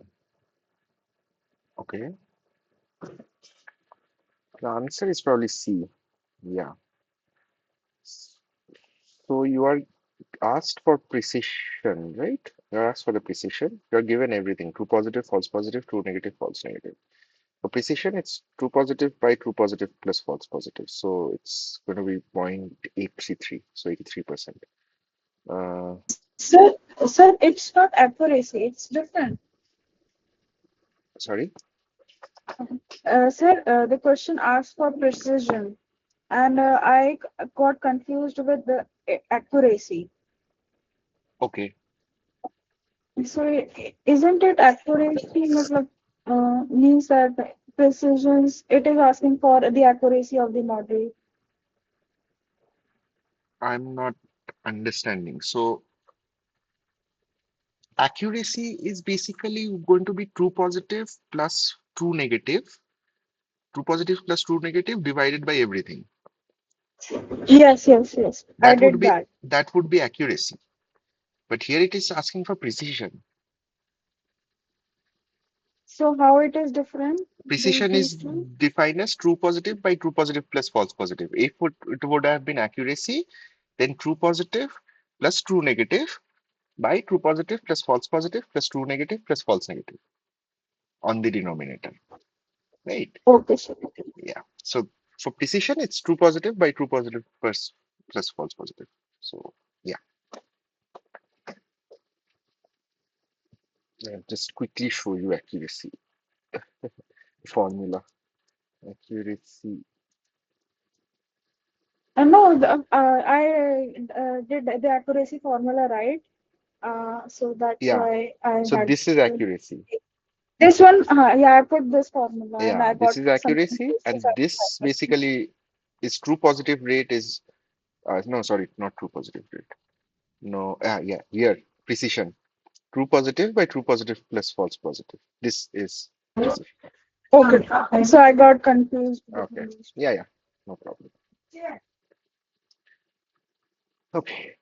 Okay. The answer is probably C. Yeah. So you are asked for precision, right? You're asked for the precision. You're given everything: true positive, false positive, true negative, false negative. For precision, it's true positive by true positive plus false positive. So it's going to be 0.833, so 83%. Uh, Sir, sir, it's not accuracy, it's different. Sorry? Sir, the question asks for precision, and got confused with the accuracy. Okay. So, isn't it accuracy means that precisions, it is asking for the accuracy of the model. I'm not understanding. So accuracy is basically going to be true positive plus true positive plus true negative divided by everything. Yes, yes, yes. I That would did be that. that would be accuracy. But here it is asking for precision. So how it is different, Precision these is two? defined as true positive by true positive plus false positive. If it would have been accuracy, then true positive plus true negative by true positive plus false positive plus true negative plus false negative on the denominator, right? Okay, sir. Yeah. So for precision, it's true positive by true positive plus false positive. So yeah, I'll just quickly show you accuracy formula. Accuracy. No, I did the accuracy formula right. So that's Yeah. why I So had this is to. accuracy. This one, yeah, I put this formula and Yeah, I this got is some accuracy, confused to and this 75%. basically is true positive rate is no, sorry, not true positive rate. No, yeah, here precision. True positive by true positive plus false positive. This is precision. Okay, so I got confused Okay. between these Yeah, yeah, no problem. two. Okay.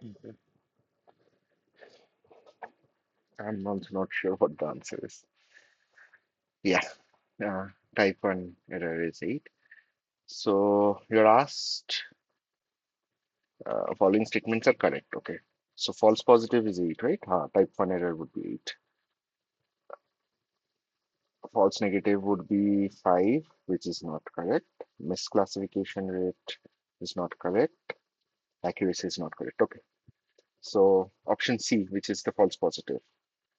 Okay. I'm also not sure what the answer is. Yeah, uh, type 1 error is 8. So you're asked following statements are correct. Okay. So false positive is 8, right? Type 1 error would be 8. False negative would be 5, which is not correct. Misclassification rate is not correct. Accuracy is not correct. Okay. So option C, which is the false positive,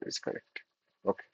is correct. Okay.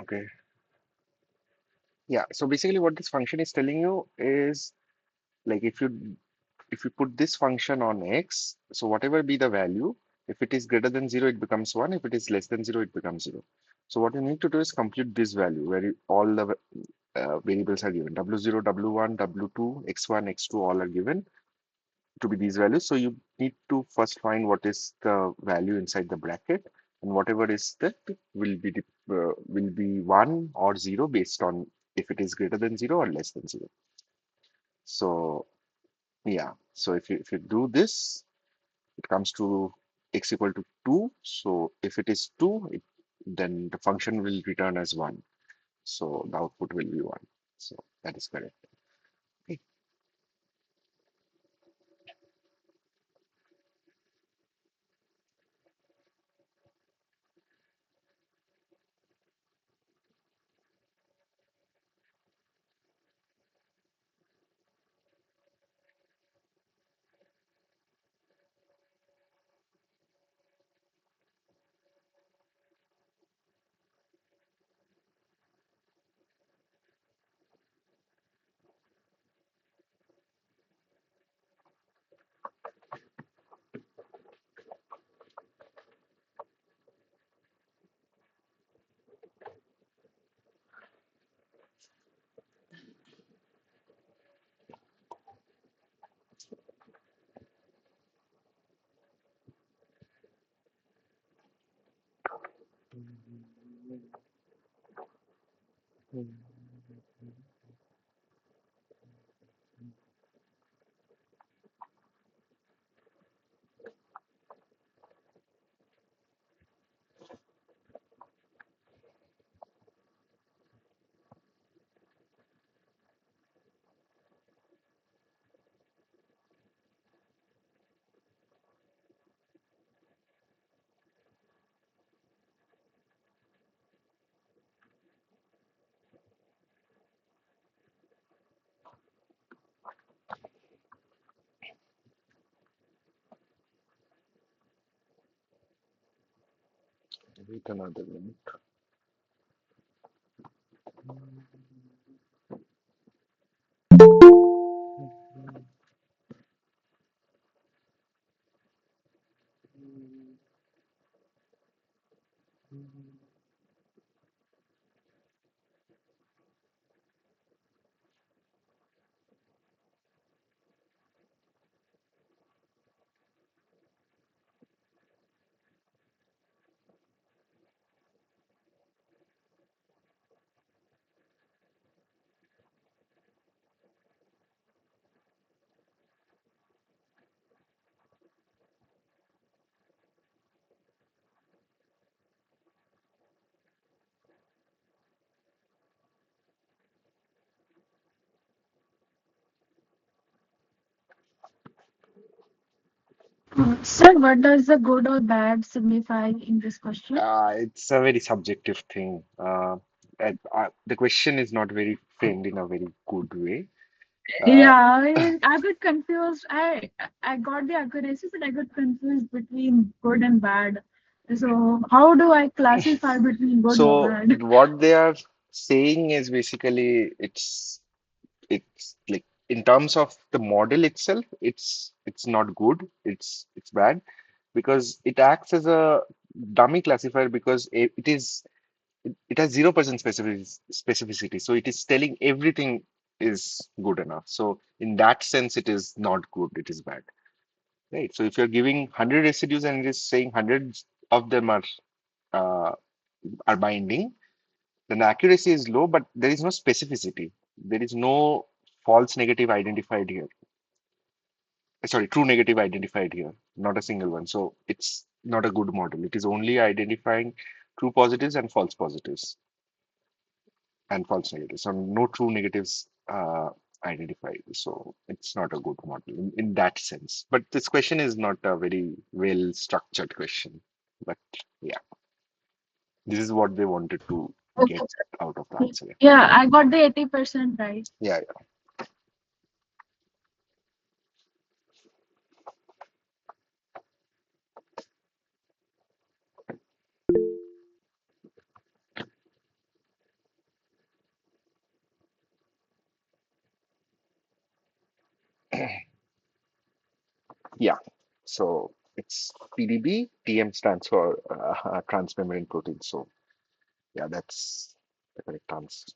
Okay. Yeah. So basically, what this function is telling you is like if you put this function on x, so whatever be the value, if it is greater than 0, it becomes 1. If it is less than 0, it becomes 0. So what you need to do is compute this value where all the variables are given. W0, W1, W2, X1, X2 all are given to be these values. So you need to first find what is the value inside the bracket, and whatever is that will be 1 or 0 based on if it is greater than 0 or less than 0. So yeah, so if you do this, it comes to x equal to 2. So if it is 2, then the function will return as 1. So the output will be 1. So that is correct. Okay. Wait another minute. Sir, what does the good or bad signify in this question? It's a very subjective thing. The question is not very framed in a very good way. Uh, Yeah, I got confused. I got the accuracy, but I got confused between good and bad. So how do I classify between good or so bad? what they are saying is basically it's like in terms of the model itself, it's not good. It's bad because it acts as a dummy classifier because it has 0% specificity. So it is telling everything is good enough. So in that sense, it is not good. It is bad. Right. So if you're giving 100 residues and it is saying hundreds of them uh, are binding, then the accuracy is low, but there is no specificity. There is no false negative identified here. Sorry, true negative identified here, not a single one. So it's not a good model. It is only identifying true positives and false negatives. So no true negatives identified. So it's not a good model in that sense. But this question is not a very well structured question. But yeah, this is what they wanted to get Okay. out of the answer. Yeah, I got the 80% right. Yeah, yeah. So it's PDB. TM stands for transmembrane protein. So yeah, that's the correct answer.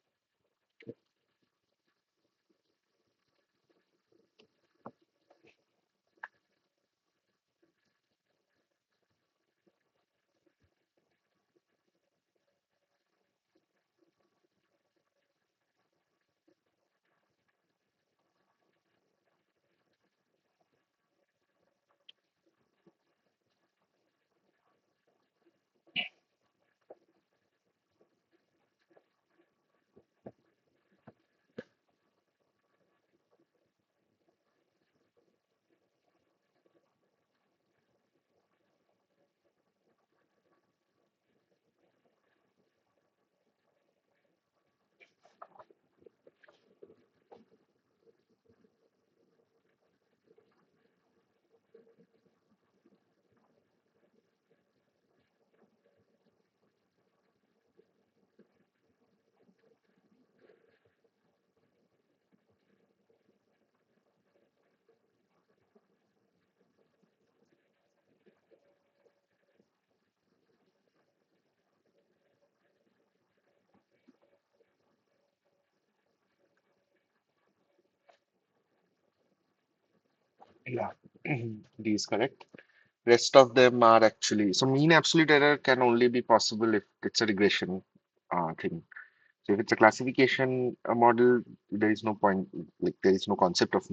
Yeah, D is correct. Rest of them are actually, so mean absolute error can only be possible if it's a regression thing. So if it's a classification model, there is no point, like there is no concept of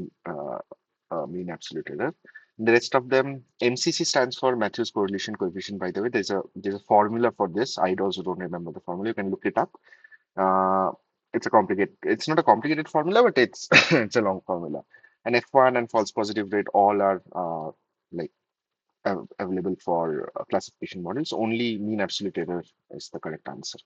mean absolute error. The rest of them, MCC stands for Matthews correlation coefficient. By the way, there's a formula for this. I also don't remember the formula. You can look it up. Uh, it's a complicated. It's not a complicated formula, but it's it's a long formula. And F1 and false positive rate all are like available for classification models. Only mean absolute error is the correct answer.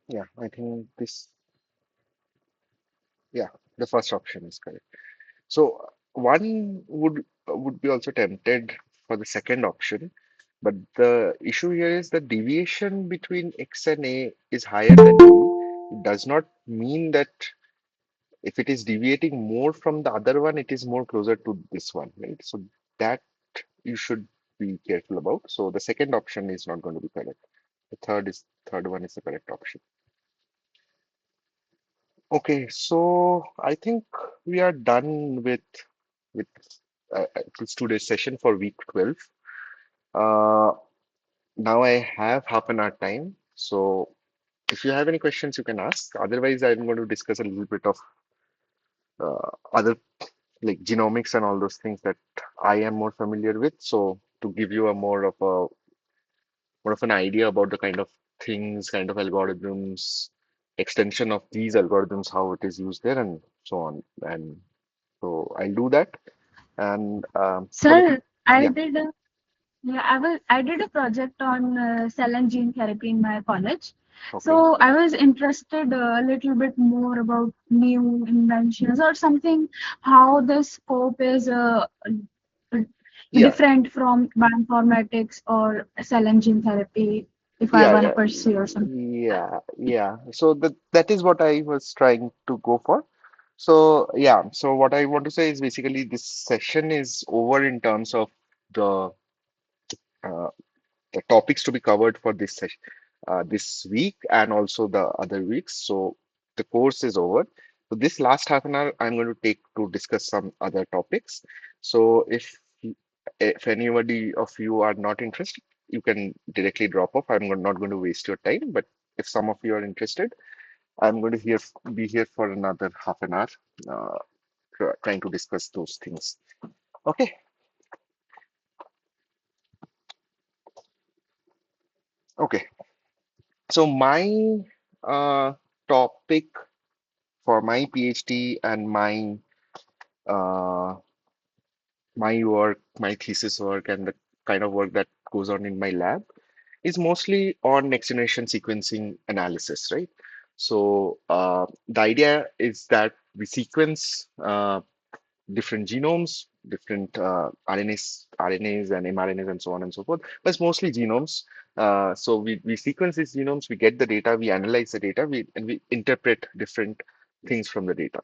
Yeah, I think this, yeah, the first option is correct. So one would be also tempted for the second option, but the issue here is the deviation between X and A is higher than B. It does not mean that if it is deviating more from the other one, it is more closer to this one, right? So that you should be careful about. So the second option is not going to be correct. The third one is the correct option. Okay, so I think we are done with this today's session for week 12. Uh, Now I have half an hour time, so if you have any questions, you can ask. Otherwise, I'm going to discuss a little bit of other like genomics and all those things that I am more familiar with. So to give you a more of an idea about the kind of things, kind of algorithms, extension of these algorithms, how it is used there, and so on. And so I'll do that. And for the Sir, I yeah, did a I did a project on cell and gene therapy in my college. okay, So I was interested a little bit more about new inventions or something, how the scope is yeah, different from bioinformatics or cell and gene therapy if I yeah, want to yeah, pursue or something. yeah. So that is what I was trying to go for. So yeah, so what I want to say is basically this session is over in terms of the uh, the topics to be covered for this session, this week and also the other weeks. So the course is over. So this last half an hour, I'm going to take to discuss some other topics. So if anybody of you are not interested, you can directly drop off. Not going to waste your time. But if some of you are interested, I'm going to be here for another half an hour, uh, trying to discuss those things. Okay, okay. So my uh, topic for my PhD and uh, my work, my thesis work, and the kind of work that goes on in my lab is mostly on next generation sequencing analysis, right? So the idea is that we sequence different genomes, different RNAs and mRNAs and so on and so forth, but it's mostly genomes. So we sequence these genomes, we get the data, we analyze the data, and we interpret different things from the data.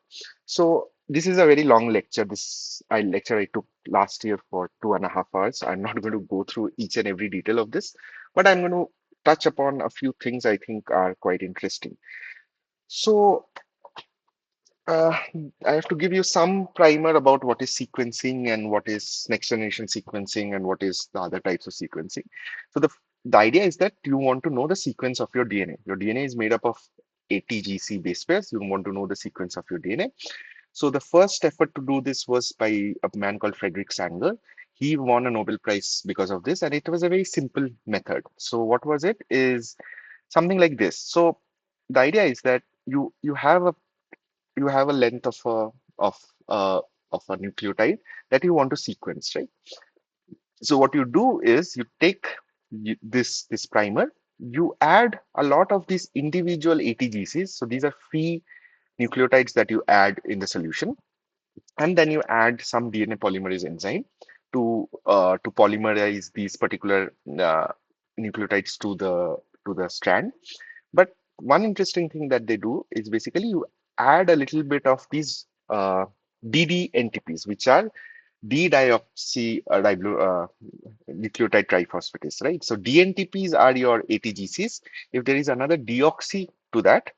So this is a very long lecture. This lecture I took last year for 2.5 hours. I'm not going to go through each and every detail of this, but I'm going to touch upon a few things I think are quite interesting. So uh, I have to give you some primer about what is sequencing and what is next generation sequencing and what is the other types of sequencing. So the idea is that you want to know the sequence of your DNA. Your DNA is made up of ATGC base pairs. You want to know the sequence of your DNA. So the first effort to do this was by a man called Frederick Sanger. He won a Nobel Prize because of this, and it was a very simple method. So what was it? Is something like this. So the idea is that you have a length of uh, of a nucleotide that you want to sequence, right? So what you do is you take this primer, you add a lot of these individual ATGCs. So these are free nucleotides that you add in the solution, and then you add some DNA polymerase enzyme to polymerize these particular nucleotides to the strand. But one interesting thing that they do is basically you add a little bit of these DDNTPs, which are D-dioxy nucleotide triphosphatase, right? So DNTPs are your ATGCs. If there is another deoxy to that,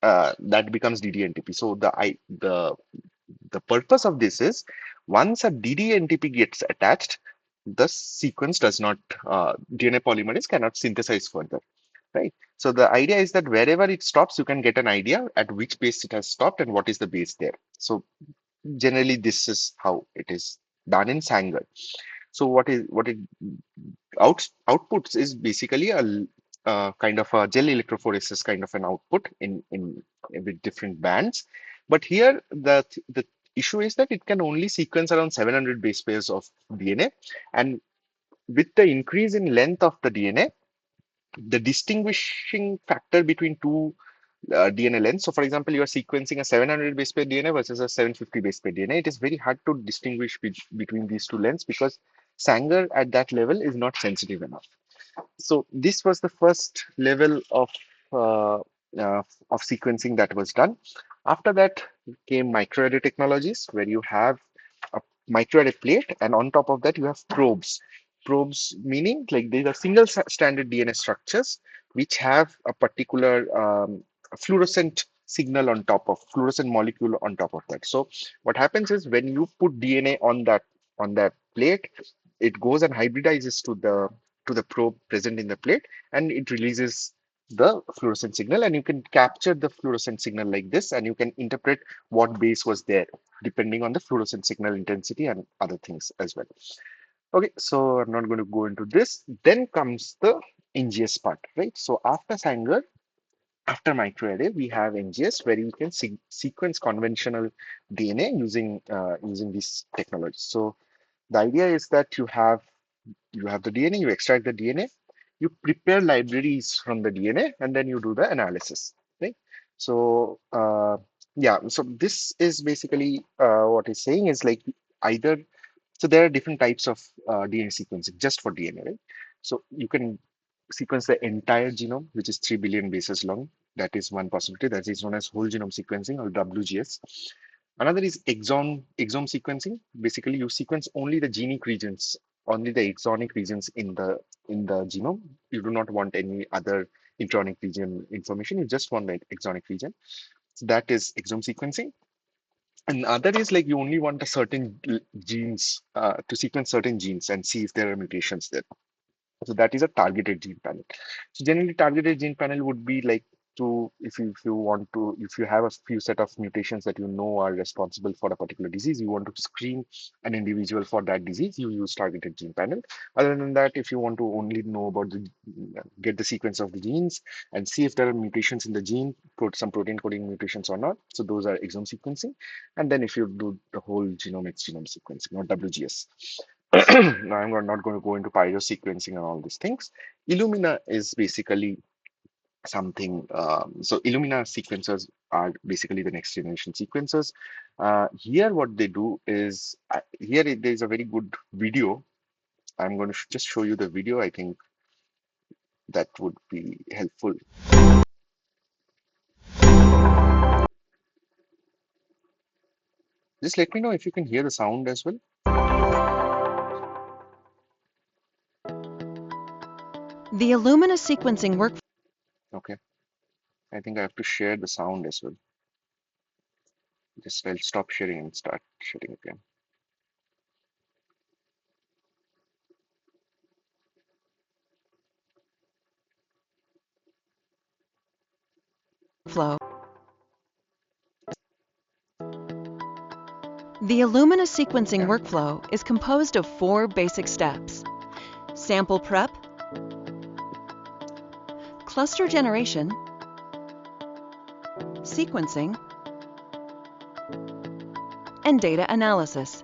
that becomes DDNTP. So the purpose of this is once a DDNTP gets attached, the sequence does not DNA polymerase cannot synthesize further, right? So the idea is that wherever it stops, you can get an idea at which base it has stopped and what is the base there. So generally, this is how it is done in Sanger. So what it outputs is basically kind of a gel electrophoresis kind of an output in with different bands. But here the issue is that it can only sequence around 700 base pairs of DNA, and with the increase in length of the DNA, the distinguishing factor between two DNA lengths. So, for example, you are sequencing a 700 base pair DNA versus a 750 base pair DNA. It is very hard to distinguish between these two lengths because Sanger at that level is not sensitive enough. So this was the first level uh, of sequencing that was done. After that came microarray technologies, where you have a microarray plate, and on top of that you have probes. Probes meaning like these are single-stranded DNA structures which have a particular fluorescent signal on top of fluorescent molecule on top of that. So what happens is when you put DNA on that plate, it goes and hybridizes to the probe present in the plate, and it releases the fluorescent signal, and you can capture the fluorescent signal like this, and you can interpret what base was there depending on the fluorescent signal intensity and other things as well. Okay, so I'm not going to go into this. Then comes the NGS part, right? So after Sanger, after microarray, we have NGS, where you can sequence conventional DNA using these technologies. So the idea is that you have the DNA, you extract the DNA, you prepare libraries from the DNA, and then you do the analysis, right? So, yeah, so this is basically what it's saying is like either, so there are different types of DNA sequencing just for DNA, right? So you can sequence the entire genome, which is 3 billion bases long. That is one possibility. That is known as whole genome sequencing, or WGS. Another is exome sequencing. Basically, you sequence only the genic regions, only the exonic regions in the genome. You do not want any other intronic region information. You just want the exonic region. So that is exome sequencing. And other is like you only want a certain genes to sequence certain genes and see if there are mutations there. So that is a targeted gene panel. So generally, targeted gene panel would be like to, if you have a few set of mutations that you know are responsible for a particular disease, you want to screen an individual for that disease, you use targeted gene panel. Other than that, if you want to only know about get the sequence of the genes and see if there are mutations in the gene, some protein coding mutations or not, so those are exome sequencing. And then if you do the whole genome, it's genome sequencing or WGS. Now I'm not going to go into pyro sequencing and all these things. Illumina is basically something. So Illumina sequencers are basically the next generation sequencers. Here, what they do is there's a very good video. I'm going to just show you the video. I think that would be helpful. Just let me know if you can hear the sound as well. The Illumina sequencing workflow. Okay, I think I have to share the sound as well. Just I'll stop sharing and start sharing again. The Illumina sequencing Yeah. workflow is composed of 4 basic steps: sample prep, cluster generation, sequencing, and data analysis.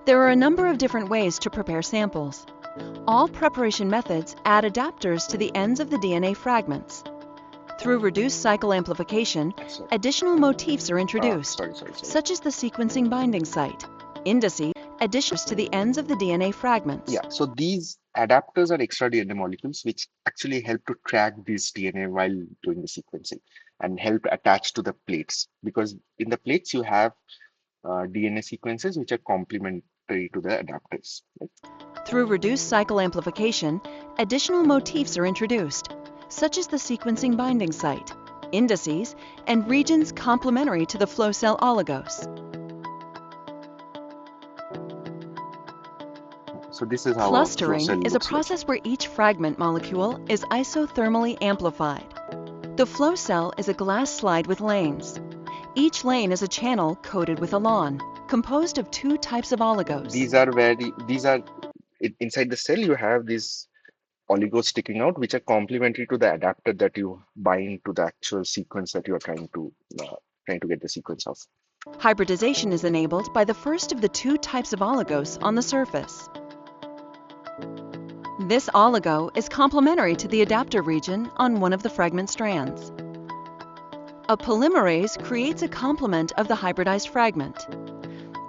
There are a number of different ways to prepare samples. All preparation methods add adapters to the ends of the DNA fragments. Through reduced cycle amplification, So, additional motifs are introduced, sorry. such as the sequencing binding site, indices, additions to the ends of the DNA fragments. Yeah, so these adapters are extra DNA molecules which actually help to track this DNA while doing the sequencing and help attach to the plates, because in the plates you have DNA sequences which are complementary to the adapters. Right? Through reduced cycle amplification, additional motifs are introduced, such as the sequencing binding site, indices, and regions complementary to the flow cell oligos. So this is how a flow cell Clustering is a looks like. process where each fragment molecule is isothermally amplified. The flow cell is a glass slide with lanes. Each lane is a channel coated with alon, composed of 2 types of oligos. Inside the cell you have these oligos sticking out, which are complementary to the adapter that you bind to the actual sequence that you are trying to get the sequence of. Hybridization is enabled by the first of the 2 types of oligos on the surface. This oligo is complementary to the adapter region on one of the fragment strands. A polymerase creates a complement of the hybridized fragment.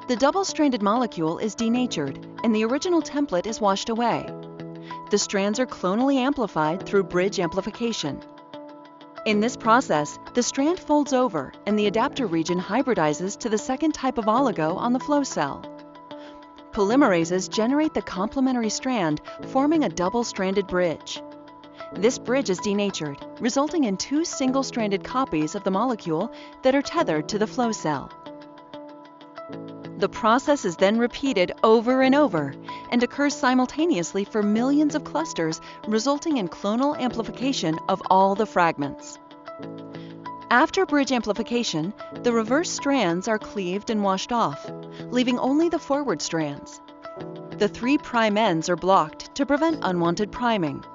The double-stranded molecule is denatured and the original template is washed away. The strands are clonally amplified through bridge amplification. In this process, the strand folds over and the adapter region hybridizes to the second type of oligo on the flow cell. Polymerases generate the complementary strand, forming a double-stranded bridge. This bridge is denatured, resulting in 2 single-stranded copies of the molecule that are tethered to the flow cell. The process is then repeated over and over and occurs simultaneously for millions of clusters, resulting in clonal amplification of all the fragments. After bridge amplification, the reverse strands are cleaved and washed off, leaving only the forward strands. The 3' ends are blocked to prevent unwanted priming.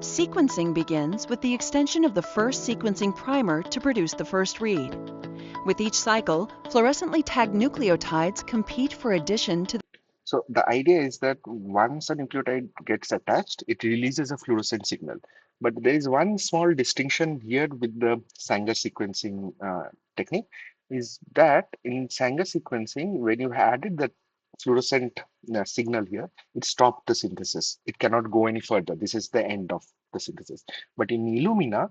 Sequencing begins with the extension of the first sequencing primer to produce the first read. With each cycle, fluorescently tagged nucleotides compete for addition to. So the idea is that once a nucleotide gets attached, it releases a fluorescent signal. But there is one small distinction here with the Sanger sequencing technique, is that in Sanger sequencing, when you added the fluorescent signal here, it stopped the synthesis. It cannot go any further. This is the end of the synthesis. But in Illumina,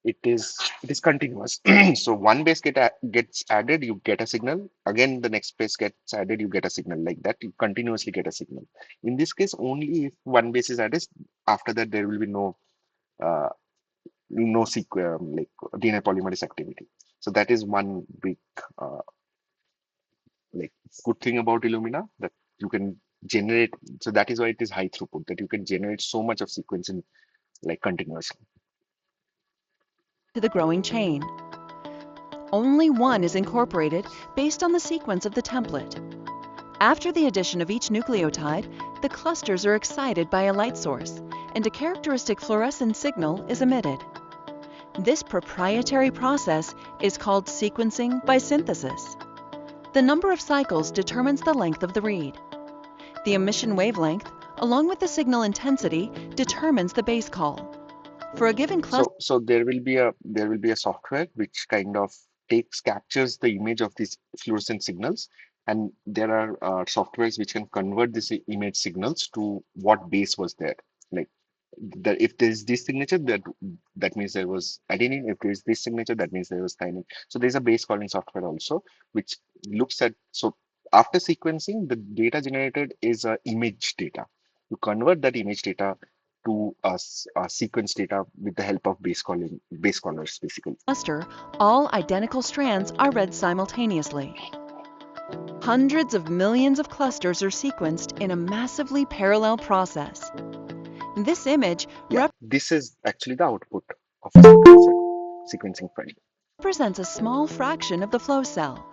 it is continuous. So one base gets added, you get a signal. Again, the next base gets added, you get a signal. Like that, you continuously get a signal. In this case, only if one base is added, after that there will be uh, no like DNA polymerase activity. So that is one big uh, like good thing about Illumina, that you can generate. So that is why it is high throughput, that you can generate so much of sequence in like continuously. To the growing chain. Only one is incorporated based on the sequence of the template. After the addition of each nucleotide, the clusters are excited by a light source, and a characteristic fluorescent signal is emitted. This proprietary process is called sequencing by synthesis. The number of cycles determines the length of the read. The emission wavelength, along with the signal intensity, determines the base call. For a given cluster, So there will be a software which kind of captures the image of these fluorescent signals, and there are softwares which can convert these image signals to what base was there. Like that, if there is this signature, that means there was adenine. If there is this signature, that means there was thymine. So there's a base calling software also which looks at. So after sequencing, the data generated is a image data. You convert that image data to a sequence data with the help of base callers basically. all identical strands are read simultaneously. Hundreds of millions of clusters are sequenced in a massively parallel process. This image Yeah, this is actually the output of a sequencing file. represents a small fraction of the flow cell.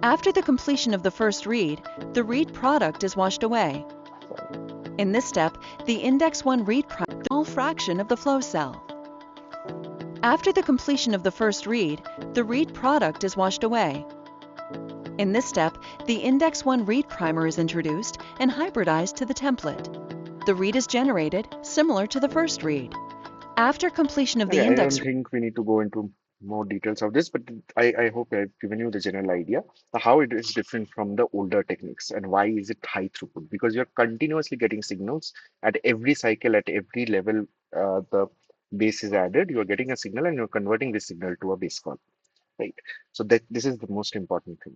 After the completion of the first read, the read product is washed away. In this step, the index 1 read product is a small fraction of the flow cell. After the completion of the first read, the read product is washed away. In this step, the index 1 read primer is introduced and hybridized to the template. The read is generated similar to the first read. After completion of the Okay, I don't index, think we need to go into more details of this, but I hope I've given you the general idea of how it is different from the older techniques and why is it high throughput, because you're continuously getting signals at every cycle, at every level. The base is added, you're getting a signal and you're converting this signal to a base call, right? So that this is the most important thing.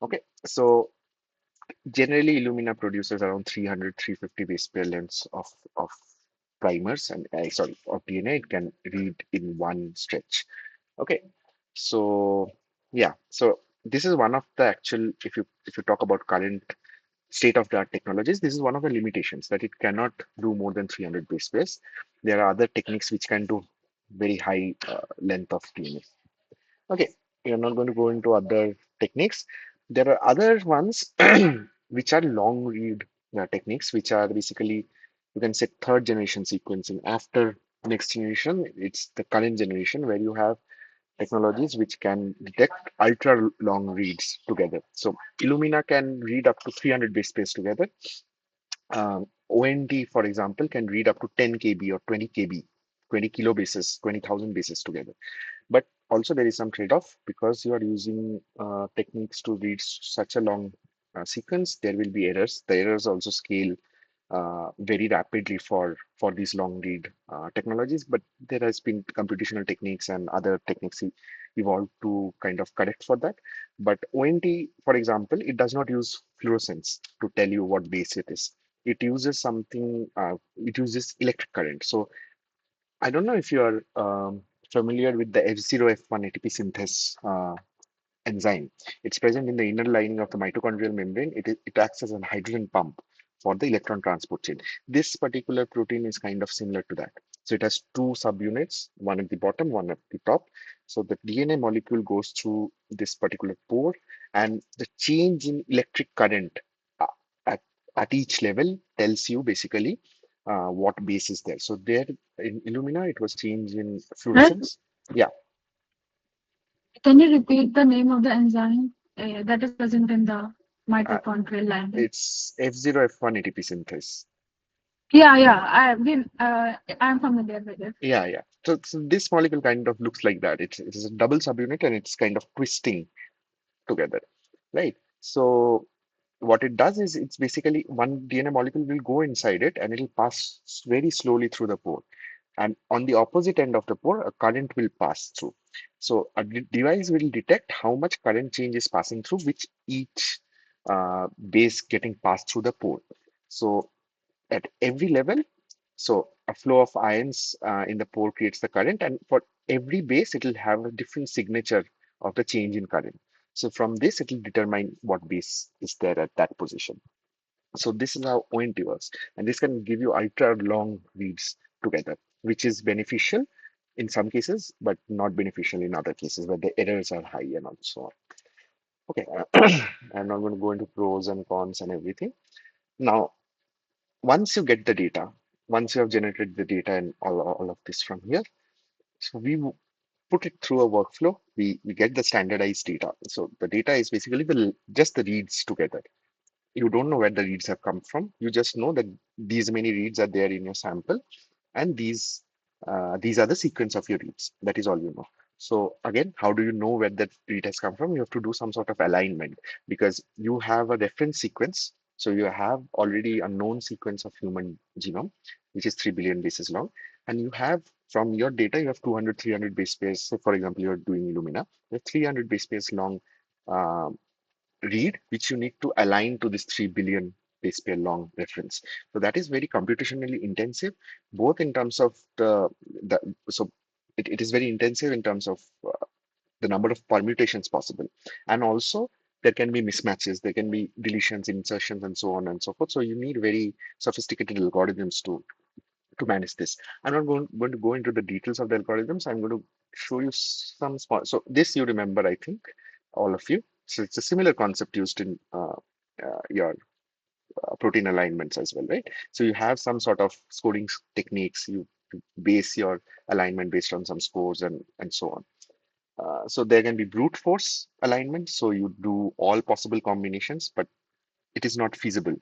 Okay, so generally, Illumina produces around 300, 350 base pair lengths of primers and sorry, of DNA. It can read in one stretch. Okay, so yeah, so this is one of the actual, if you talk about current state of the art technologies, this is one of the limitations, that it cannot do more than 300 base pairs. There are other techniques which can do very high length of DNA. Okay, we are not going to go into other techniques. There are other ones which are long read techniques, which are basically, you can say, third generation sequencing. After next generation, it's the current generation where you have technologies which can detect ultra long reads together. So Illumina can read up to 300 base pairs together. ONT, for example, can read up to 10 kb or 20 kb, 20 kilobases, 20,000 bases together. But also there is some trade-off, because you are using techniques to read such a long sequence. There will be errors. The errors also scale very rapidly for these long read technologies. But there has been computational techniques and other techniques evolved to kind of correct for that. But ONT, for example, it does not use fluorescence to tell you what base it is. It uses something. It uses electric current. So I don't know if you are familiar with the F0 F1 ATP synthase enzyme. It's present in the inner lining of the mitochondrial membrane. It acts as a hydrogen pump for the electron transport chain. This particular protein is kind of similar to that. So it has two subunits, one at the bottom, one at the top. So the DNA molecule goes through this particular pore, and the change in electric current uh, at, at each level tells you basically what base is there. So there in Illumina, it was changed in Right? fluorescence. Yeah, Can you repeat the name of the enzyme that is present in the uh, mitochondrial lining? it's F0 F1 ATP synthase. Yeah, yeah. I'm familiar with it. Yeah. So this molecule kind of looks like that. It is a double subunit and it's kind of twisting together, right? So what it does is, it's basically one DNA molecule will go inside it and it'll pass very slowly through the pore. And on the opposite end of the pore, a current will pass through. So a device will detect how much current change is passing through which each base getting passed through the pore. So at every level, so a flow of ions in the pore creates the current, and for every base, it will have a different signature of the change in current. So from this, it will determine what base is there at that position. So this is how ONT works, and this can give you ultra long reads together, which is beneficial in some cases, but not beneficial in other cases where the errors are high and so on. Okay, I'm not going to go into pros and cons and everything. Now, once you get the data, once you have generated the data and all of this from here, so put it through a workflow. We get the standardized data. So the data is basically just the reads together. You don't know where the reads have come from. You just know that these many reads are there in your sample, and these are the sequence of your reads. That is all you know. So again, how do you know where that read has come from? You have to do some sort of alignment because you have a reference sequence. So you have already a known sequence of human genome, which is 3 billion bases long. And you have from your data, you have 200, 300 base pairs. So for example, you're doing Illumina, you have 300 base pairs long uh, read, which you need to align to this 3 billion base pair long reference. So that is very computationally intensive, both in terms of the so it is very intensive in terms of the number of permutations possible. And also there can be mismatches, there can be deletions, insertions, and so on and so forth. So you need very sophisticated algorithms to manage this. I'm not going to go into the details of the algorithms. I'm going to show you some small. So this you remember, I think, all of you. So it's a similar concept used in your protein alignments as well, right? So you have some sort of scoring techniques. You base your alignment based on some scores and so on. So there can be brute force alignment. So you do all possible combinations, but it is not feasible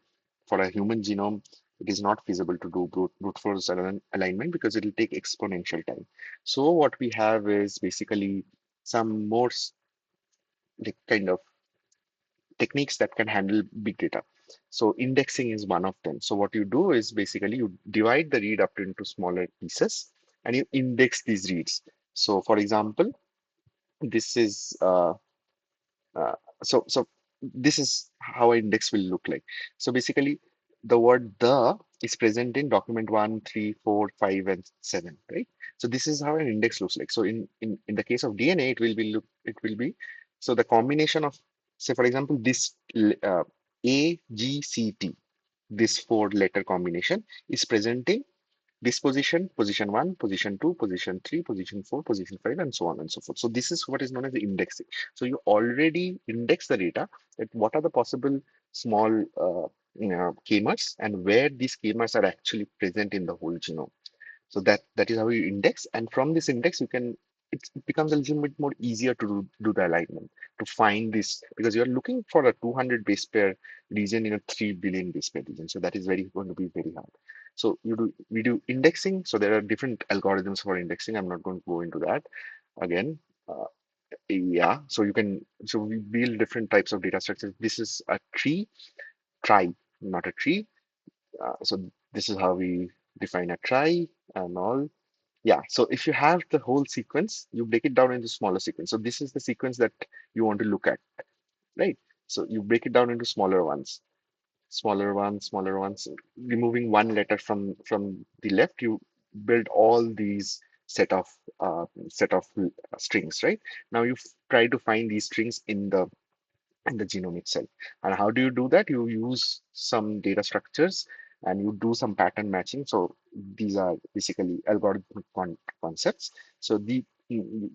for a human genome. It is not feasible to do brute force alignment because it will take exponential time. So what we have is basically some more like kind of techniques that can handle big data. So indexing is one of them. So what you do is basically you divide the read up into smaller pieces and you index these reads. So for example, this is Uh, so this is how an index will look like. So basically, the word the is present in document 1, 3, 4, 5, and 7, right? So this is how an index looks like. So in the case of DNA, it will be so the combination of, say for example, this A, G, C, T, this four letter combination is present in this position, position 1, position 2, position 3, position 4, position 5, and so on and so forth. So this is what is known as the indexing. So you already index the data that what are the possible small k-mers and where these k-mers are actually present in the whole genome. So that is how you index, and from this index you can it becomes a little bit more easier to do the alignment to find this because you're looking for a 200 base pair region in a 3 billion base pair region. So that is very going to be very hard. So we do indexing. So there are different algorithms for indexing. I'm not going to go into that again. Uh, yeah, so we build different types of data structures. This is a trie, not a tree. So this is how we define a trie and all. Yeah, so if you have the whole sequence, you break it down into smaller sequence. So this is the sequence that you want to look at, right? So you break it down into smaller ones, removing one letter from the left, you build all these set of strings, right? Now you try to find these strings in the genome itself. And how do you do that? You use some data structures and you do some pattern matching. So these are basically algorithmic concepts. So you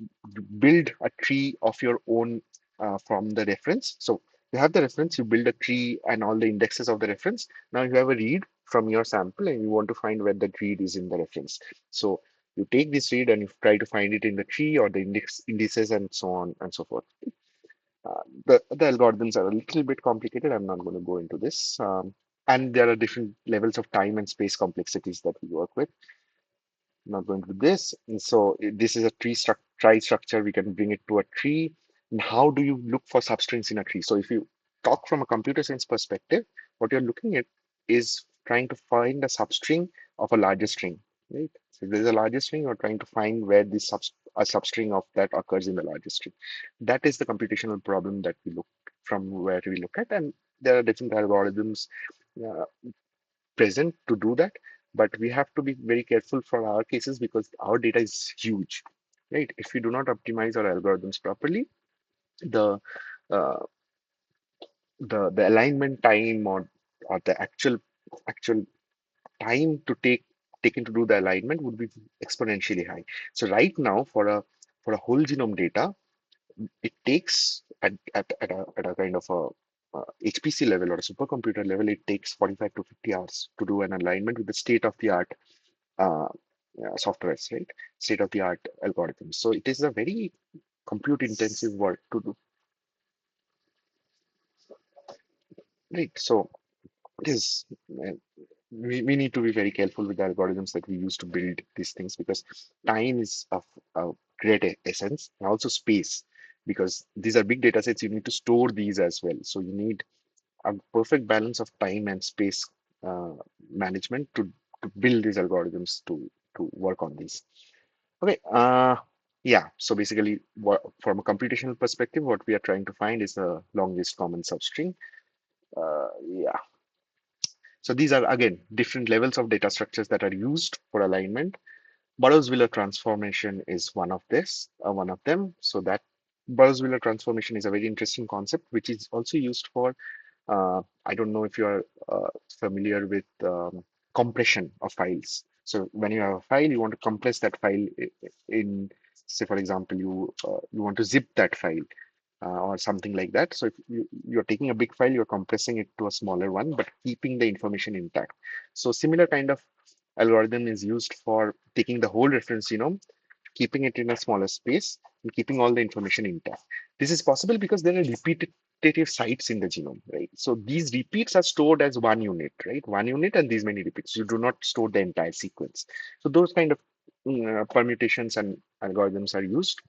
build a tree of your own from the reference. So you have the reference, you build a tree and all the indexes of the reference. Now you have a read from your sample and you want to find where that read is in the reference. So you take this read and you try to find it in the tree or the indices and so on and so forth. The algorithms are a little bit complicated. I'm not going to go into this. And there are different levels of time and space complexities that we work with. Not going to do this. And so this is a tree structure. We can bring it to a tree. And how do you look for substrings in a tree? So if you talk from a computer science perspective, what you're looking at is trying to find a substring of a larger string, right? So if there's a larger string, you're trying to find where a substring of that occurs in the larger string. That is the computational problem that we look from where we look at, and there are different algorithms uh, present to do that, but we have to be very careful for our cases because our data is huge, right? If we do not optimize our algorithms properly, the uh, the alignment time or or the actual time to taken to do the alignment would be exponentially high. So right now, for a whole genome data, it takes at a kind of a HPC level or a supercomputer level, it takes 45 to 50 hours to do an alignment with the state of the art uh, softwares, right? State of the art algorithms. So it is a very compute intensive work to do, right? So it is. We need to be very careful with the algorithms that we use to build these things because time is of great essence and also space because these are big data sets. You need to store these as well. So you need a perfect balance of time and space uh, management to build these algorithms to work on these. Okay. Yeah. So basically, from a computational perspective, what we are trying to find is the longest common substring. Yeah. So these are again different levels of data structures that are used for alignment. Burrows-Wheeler transformation is one of them. So that Burrows-Wheeler transformation is a very interesting concept, which is also used for I don't know if you are familiar with compression of files. So when you have a file, you want to compress that file in, say, for example, you want to zip that file or something like that. So if you're taking a big file, you're compressing it to a smaller one, but keeping the information intact. So similar kind of algorithm is used for taking the whole reference genome, keeping it in a smaller space, and keeping all the information intact. This is possible because there are repetitive sites in the genome, right? So these repeats are stored as one unit, right? One unit and these many repeats. You do not store the entire sequence. So those kind of permutations and algorithms are used.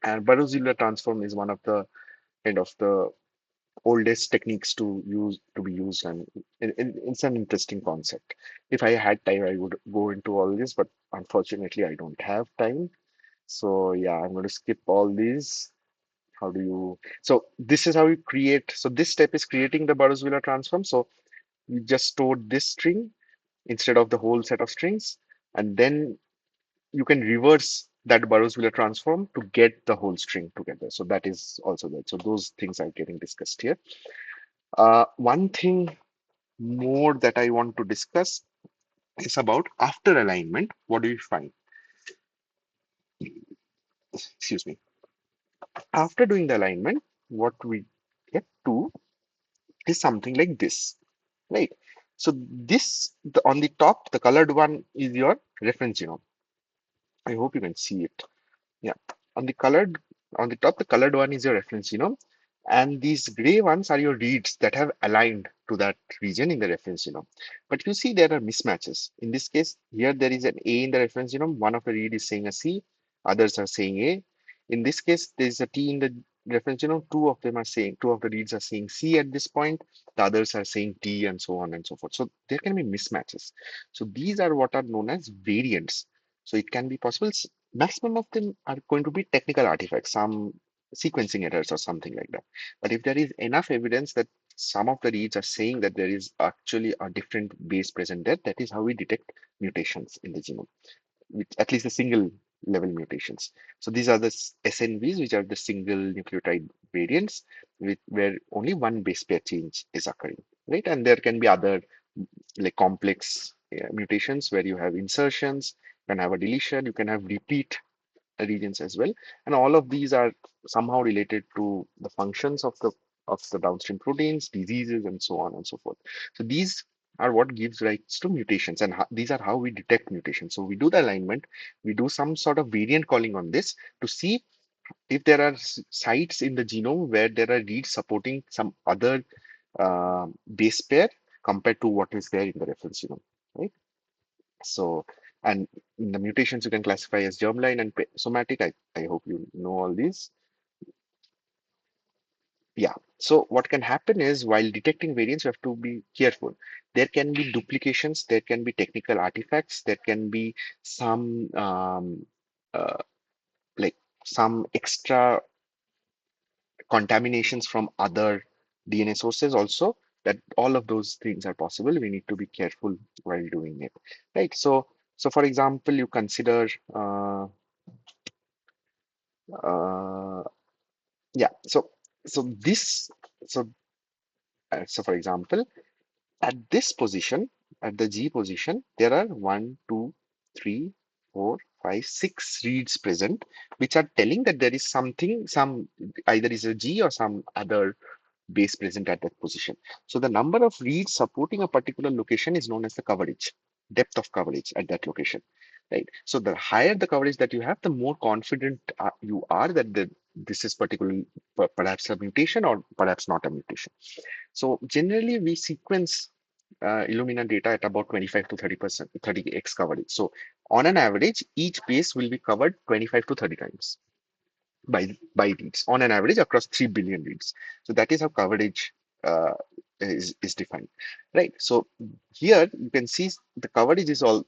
And Burrows-Wheeler transform is one of the kind of the oldest techniques to be used, and it's an interesting concept. If I had time, I would go into all this, but unfortunately, I don't have time. So yeah, I'm going to skip all these. How do you? So this is how you create. So this step is creating the Burrows-Wheeler transform. So you just stored this string instead of the whole set of strings, and then you can reverse that Burrows-Wheeler transform to get the whole string together. So that is also there. So those things are getting discussed here. One thing more that I want to discuss is about after alignment. What do you find? Excuse me. After doing the alignment, what we get to is something like this, right? So on the top, the colored one is your reference genome. I hope you can see it. Yeah. On the colored, on the top, the colored one is your reference genome. And these gray ones are your reads that have aligned to that region in the reference genome. But you see there are mismatches. In this case, here there is an A in the reference genome. One of the read is saying a C, others are saying A. In this case, there is a T in the reference genome. Two of the reads are saying C at this point. The others are saying T and so on and so forth. So there can be mismatches. So these are what are known as variants. So it can be possible. Maximum of them are going to be technical artifacts, some sequencing errors or something like that. But if there is enough evidence that some of the reads are saying that there is actually a different base present there, that is how we detect mutations in the genome, with at least the single level mutations. So these are the SNVs, which are the single nucleotide variants, where only one base pair change is occurring, right? And there can be other like complex mutations where you have insertions, you can have a deletion, you can have repeat regions as well, and all of these are somehow related to the functions of the downstream proteins, diseases, and so on and so forth. So these are what gives rise to mutations, and these are how we detect mutations. So we do the alignment, we do some sort of variant calling on this to see if there are sites in the genome where there are reads supporting some other base pair compared to what is there in the reference genome, right? So, and the mutations you can classify as germline and somatic. I hope you know all these. Yeah. So what can happen is while detecting variants, you have to be careful. There can be duplications, there can be technical artifacts, there can be some uh, like some extra contaminations from other DNA sources also. That all of those things are possible. We need to be careful while doing it, right? So for example, you consider uh, yeah. So this so so for example, At this position, at the G position, there are one, two, three, four, five, six reads present, which are telling that there is something, some either is a G or some other base present at that position. So the number of reads supporting a particular location is known as the coverage, depth of coverage at that location, right? So the higher the coverage that you have, the more confident you are that this is particularly perhaps a mutation or perhaps not a mutation. So generally, we sequence Illumina data at about 25 to 30%, 30x coverage. So on an average, each base will be covered 25 to 30 times by reads on an average across 3 billion reads. So that is how coverage is defined, right? So here you can see the coverage is all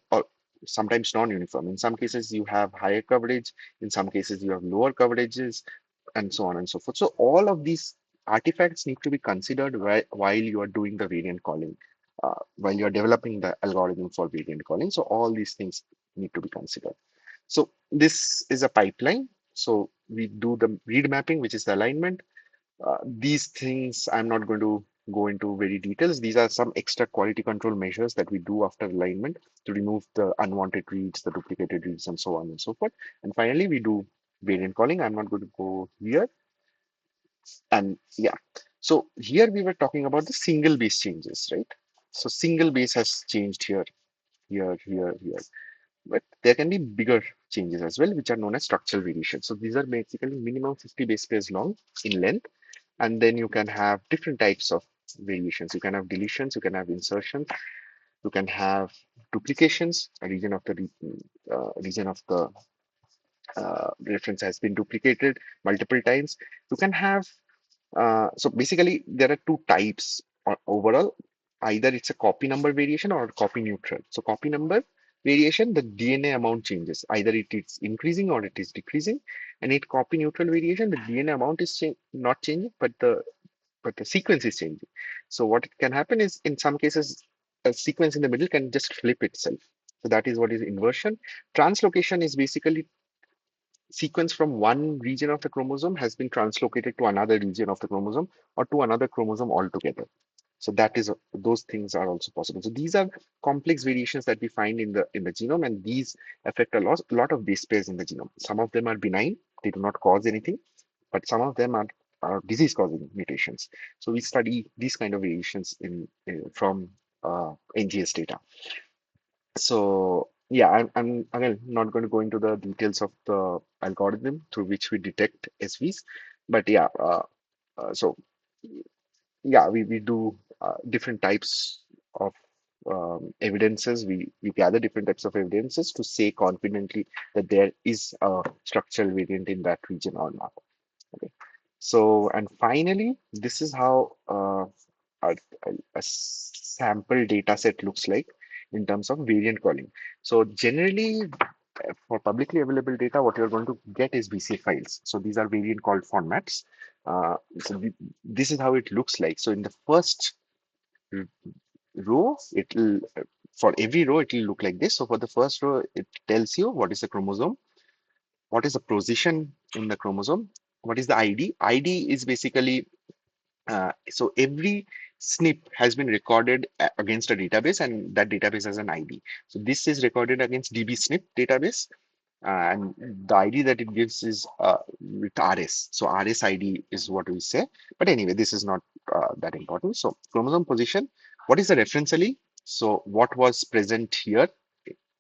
sometimes non-uniform. In some cases, you have higher coverage. In some cases, you have lower coverages, and so on and so forth. So all of these artifacts need to be considered while you are doing the variant calling, while you are developing the algorithm for variant calling. So all these things need to be considered. So this is a pipeline. So we do the read mapping, which is the alignment. These things I'm not going to go into very details. These are some extra quality control measures that we do after alignment to remove the unwanted reads, the duplicated reads, and so on and so forth. And finally, we do variant calling. I'm not going to go here. And yeah, so here we were talking about the single base changes, right? So single base has changed here, here. But there can be bigger changes as well, which are known as structural variations. So these are basically minimum 50 base pairs long in length. And then you can have different types of variations. You can have deletions, you can have insertions, you can have duplications, a region of the reference has been duplicated multiple times. You can have so basically, there are two types overall. Either it's a copy number variation or copy neutral. So copy number variation, the DNA amount changes. Either it is increasing or it is decreasing. And in copy neutral variation, the DNA amount is not changing, but the sequence is changing. So what can happen is in some cases, a sequence in the middle can just flip itself. So that is what is inversion. Translocation is basically sequence from one region of the chromosome has been translocated to another region of the chromosome or to another chromosome altogether. So that is those things are also possible. So these are complex variations that we find in the genome, and these affect a lot of base pairs in the genome. Some of them are benign; they do not cause anything, but some of them are disease-causing mutations. So we study these kind of variations from NGS data. So yeah, I'm again not going to go into the details of the algorithm through which we detect SVs, but yeah, so yeah, we do different types of evidences. We gather different types of evidences to say confidently that there is a structural variant in that region or not. Okay. So, and finally, this is how a sample data set looks like in terms of variant calling. So generally, for publicly available data, what you're going to get is BC files. So these are variant called formats. This is how it looks like. So in the first row, it'll for every row, it will look like this. So for the first row, it tells you what is the chromosome, what is the position in the chromosome, what is the ID. ID is basically so every SNP has been recorded against a database, and that database has an ID. So this is recorded against DB SNP database, and the ID that it gives is with RS. So RS ID is what we say. But anyway, this is not that important. So chromosome position, what is the reference allele? So what was present here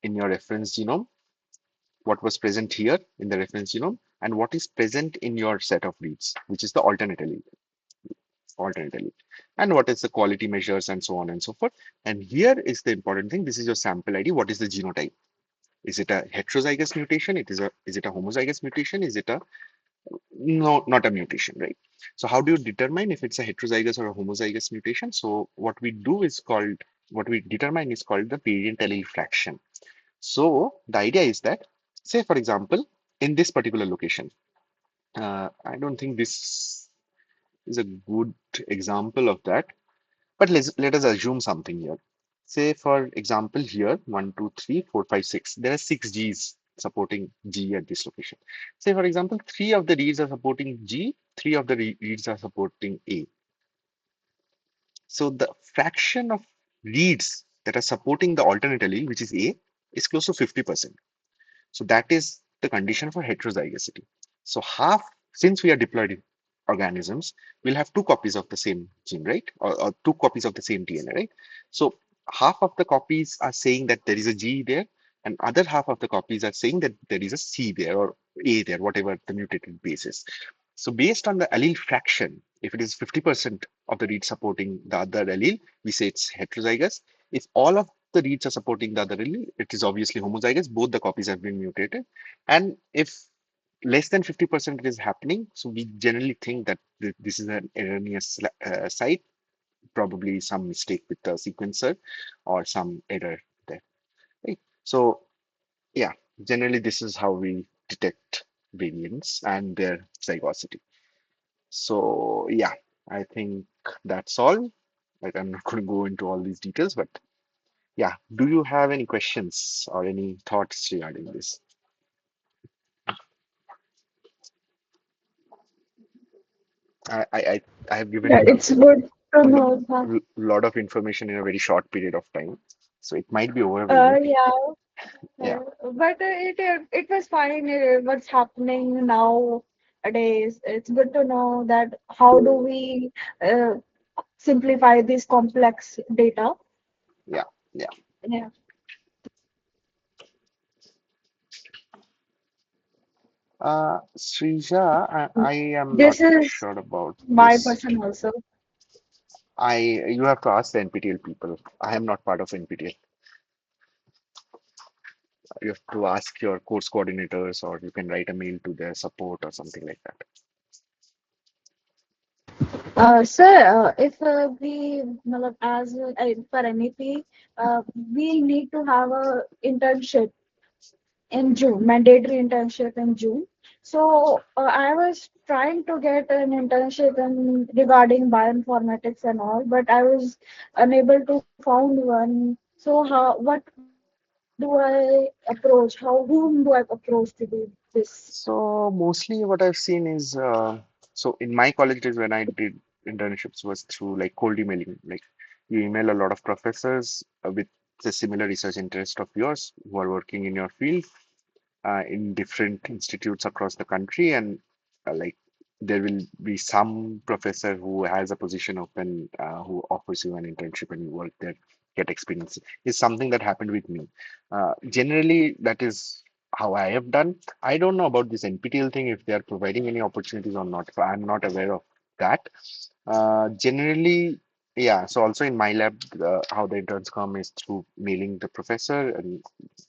in your reference genome? What was present here in the reference genome? And what is present in your set of reads, which is the alternate allele, and what is the quality measures and so on and so forth. And here is the important thing. This is your sample ID. What is the genotype? Is it a heterozygous mutation? Is it a homozygous mutation? Is it a no, not a mutation, right? So how do you determine if it's a heterozygous or a homozygous mutation? So what we determine is called the variant allele fraction. So the idea is that, say for example, in this particular location, I don't think this is a good example of that. But let us assume something here. Say, for example, here 1, 2, 3, 4, 5, 6. There are 6 G's supporting G at this location. Say, for example, 3 of the reads are supporting G, 3 of the reads are supporting A. So the fraction of reads that are supporting the alternate allele, which is A, is close to 50%. So that is the condition for heterozygosity. So half, since we are diploid organisms, we'll have two copies of the same gene, right? Or two copies of the same DNA, right? So half of the copies are saying that there is a G there, and other half of the copies are saying that there is a C there or A there, whatever the mutated base is. So based on the allele fraction, if it is 50% of the reads supporting the other allele, we say it's heterozygous. If all of the reads are supporting the other allele, it is obviously homozygous. Both the copies have been mutated. And if less than 50% is happening, so we generally think that this is an erroneous site, probably some mistake with the sequencer or some error there, right? So yeah, generally this is how we detect variants and their zygosity. So yeah, I think that's all. Like I'm not going to go into all these details, but yeah, do you have any questions or any thoughts regarding this? I I I I have given Yeah, it's good to a know that. lot of information in a very short period of time, so it might be overwhelming. Yeah, Yeah, but it was fine. What's happening nowadays? It's good to know that how do we uh, simplify this complex data. yeah, yeah. Yeah, Srija, I am not this is sure about my this. person also. I You have to ask the NPTEL people. I am not part of NPTEL. You have to ask your course coordinators, or you can write a mail to their support or something like that. Sir, if we, matlab, as for MEP, we need to have a internship in June, mandatory internship in June. So I was trying to get an internship in regarding bioinformatics and all, but I was unable to found one. So what do I approach? Whom do I approach to do this? So mostly what I've seen is so in my college days when I did internships was through like cold emailing. Like you email a lot of professors with the similar research interest of yours who are working in your field in different institutes across the country, and like there will be some professor who has a position open who offers you an internship and you work there, get experience. Is something that happened with me. Generally, that is how I have done. I don't know about this NPTEL thing if they are providing any opportunities or not. I'm not aware of that. Generally, yeah. So also in my lab, how the interns come is through mailing the professor, and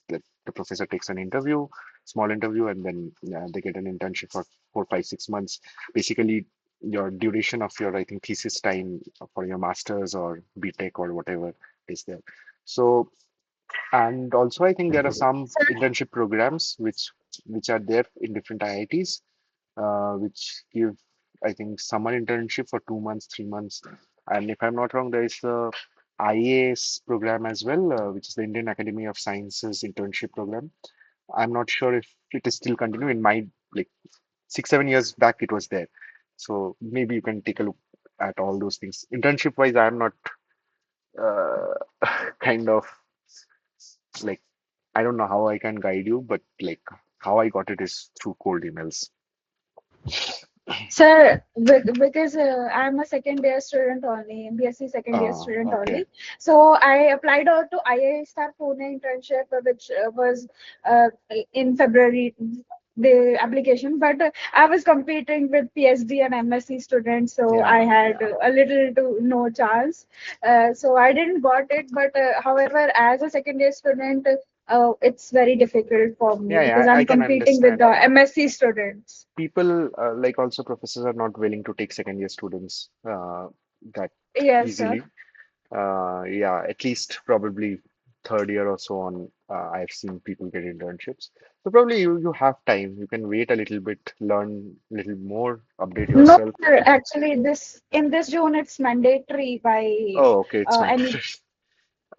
the professor takes an interview, small interview, and then they get an internship for 4, 5, 6 months. Basically, your duration of your, I think, thesis time for your master's or BTech or whatever is there. So, and also I think there are some Sir, internship programs which are there in different IITs, which give, I think, summer internship for 2 months, 3 months. And if I'm not wrong, there is the IAS program as well, which is the Indian Academy of Sciences internship program. I'm not sure if it is still continuing. In my like 6, 7 years back, it was there. So maybe you can take a look at all those things. Internship wise, I'm not uh, kind of like I don't know how I can guide you, but like how I got it is through cold emails. sir, because I'm a second year student only, BSc second year student Okay. only. So I applied out to IA Star Pune internship, which was uh, in February, the application. But I was competing with PhD and MSc students, so I Yeah, had yeah. a little to no chance. So I didn't got it. But however, as a second year student, it's very difficult for me Yeah, because yeah, I I'm can competing with understand. the MSc students. People like also professors are not willing to take second year students that Yes, sir. easily. Yeah, at least probably third year or so on, I've seen people get internships. So probably you have time. You can wait a little bit, learn a little more, update No, yourself. sir. Actually, this in this June it's mandatory by Oh, okay, it's any. mandatory.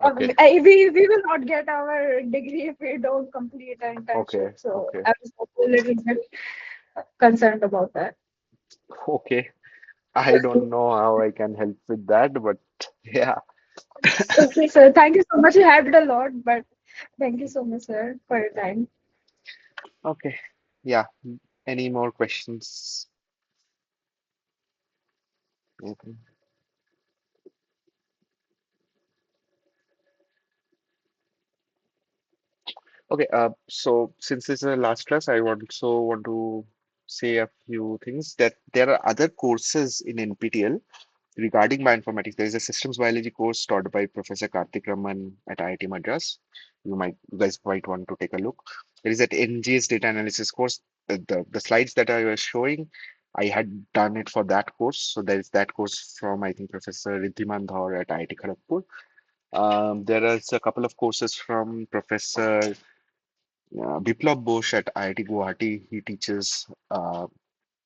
Okay, We will not get our degree if we don't complete an internship. okay, So okay, I was a little bit concerned about that. okay. I don't know how I can help with that, but yeah. Okay, sir. Thank you so much. You helped a lot, but thank you so much, sir, for your time. Okay. Yeah. Any more questions? Anything? Okay. So since this is the last class, I also want to say a few things that there are other courses in NPTEL regarding bioinformatics. There is a systems biology course taught by Professor Karthik Raman at IIT Madras. You guys might want to take a look. There is that NGS data analysis course. The slides that I was showing, I had done it for that course. So there is that course from I think Professor Riddhiman Dhaur at IIT Kharagpur. There is a couple of courses from Professor Biplab Bose at IIT Guwahati. He teaches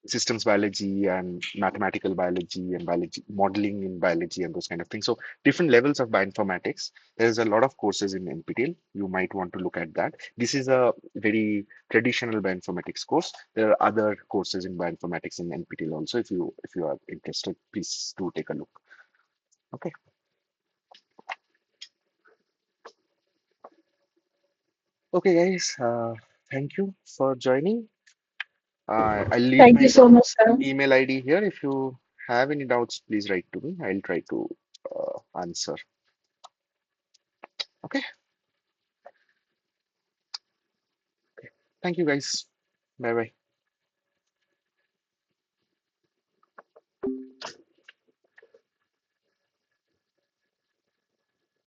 systems biology and mathematical biology and biology modeling in biology and those kind of things. So different levels of bioinformatics. There's a lot of courses in NPTEL. You might want to look at that. This is a very traditional bioinformatics course. There are other courses in bioinformatics in NPTEL also. If you are interested, please do take a look. Okay. Okay, guys. Thank you for joining. I'll leave Thank you my so much, sir. email ID here. If you have any doubts, please write to me. I'll try to answer. Okay. Thank you, guys. Bye bye.